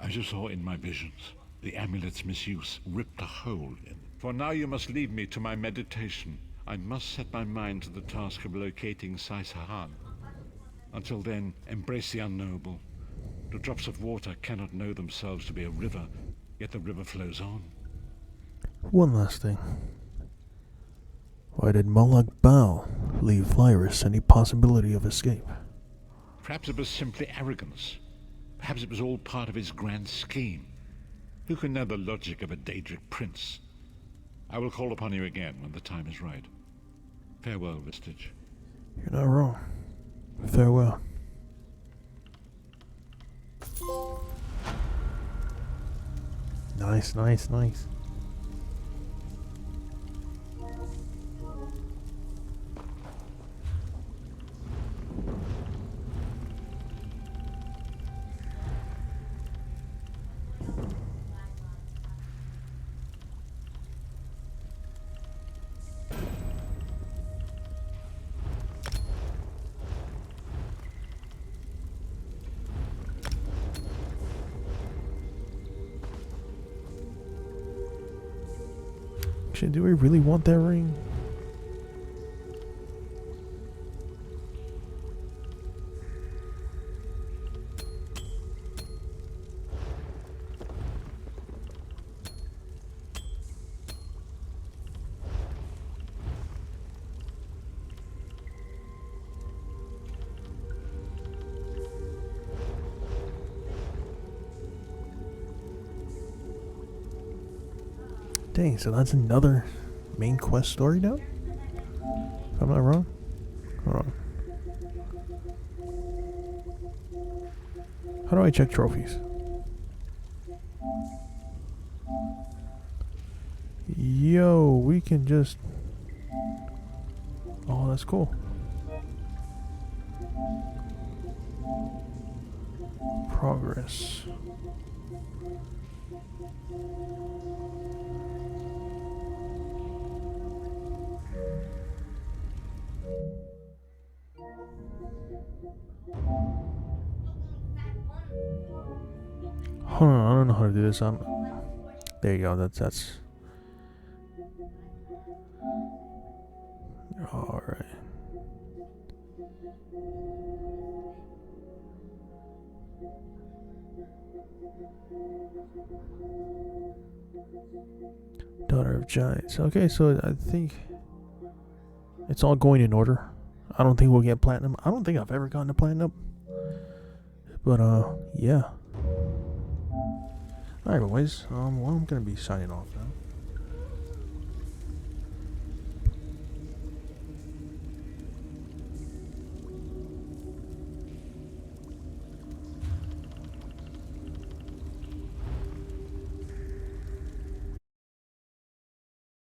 As you saw in my visions, the amulet's misuse ripped a hole in it. For now you must leave me to my meditation. I must set my mind to the task of locating Sai Sahan. Until then, embrace the unknowable. The drops of water cannot know themselves to be a river, yet the river flows on. One last thing. Why did Molag Bal leave Lyris any possibility of escape? Perhaps it was simply arrogance. Perhaps it was all part of his grand scheme. Who can know the logic of a Daedric prince? I will call upon you again when the time is right. Farewell, Vestige. You're not wrong. Farewell. Nice, nice, nice. Actually, do we really want that ring? Dang, so that's another main quest story now? If I'm not wrong? Hold on. How do I check trophies? Yo, we can just... Oh, that's cool. Progress. Hold on, I don't know how to do this. There you go. That's. All right. Daughter of Giants. Okay, so I think it's all going in order. I don't think we'll get platinum. I don't think I've ever gotten a platinum. But yeah. Alright, boys. Well, I'm gonna be signing off now.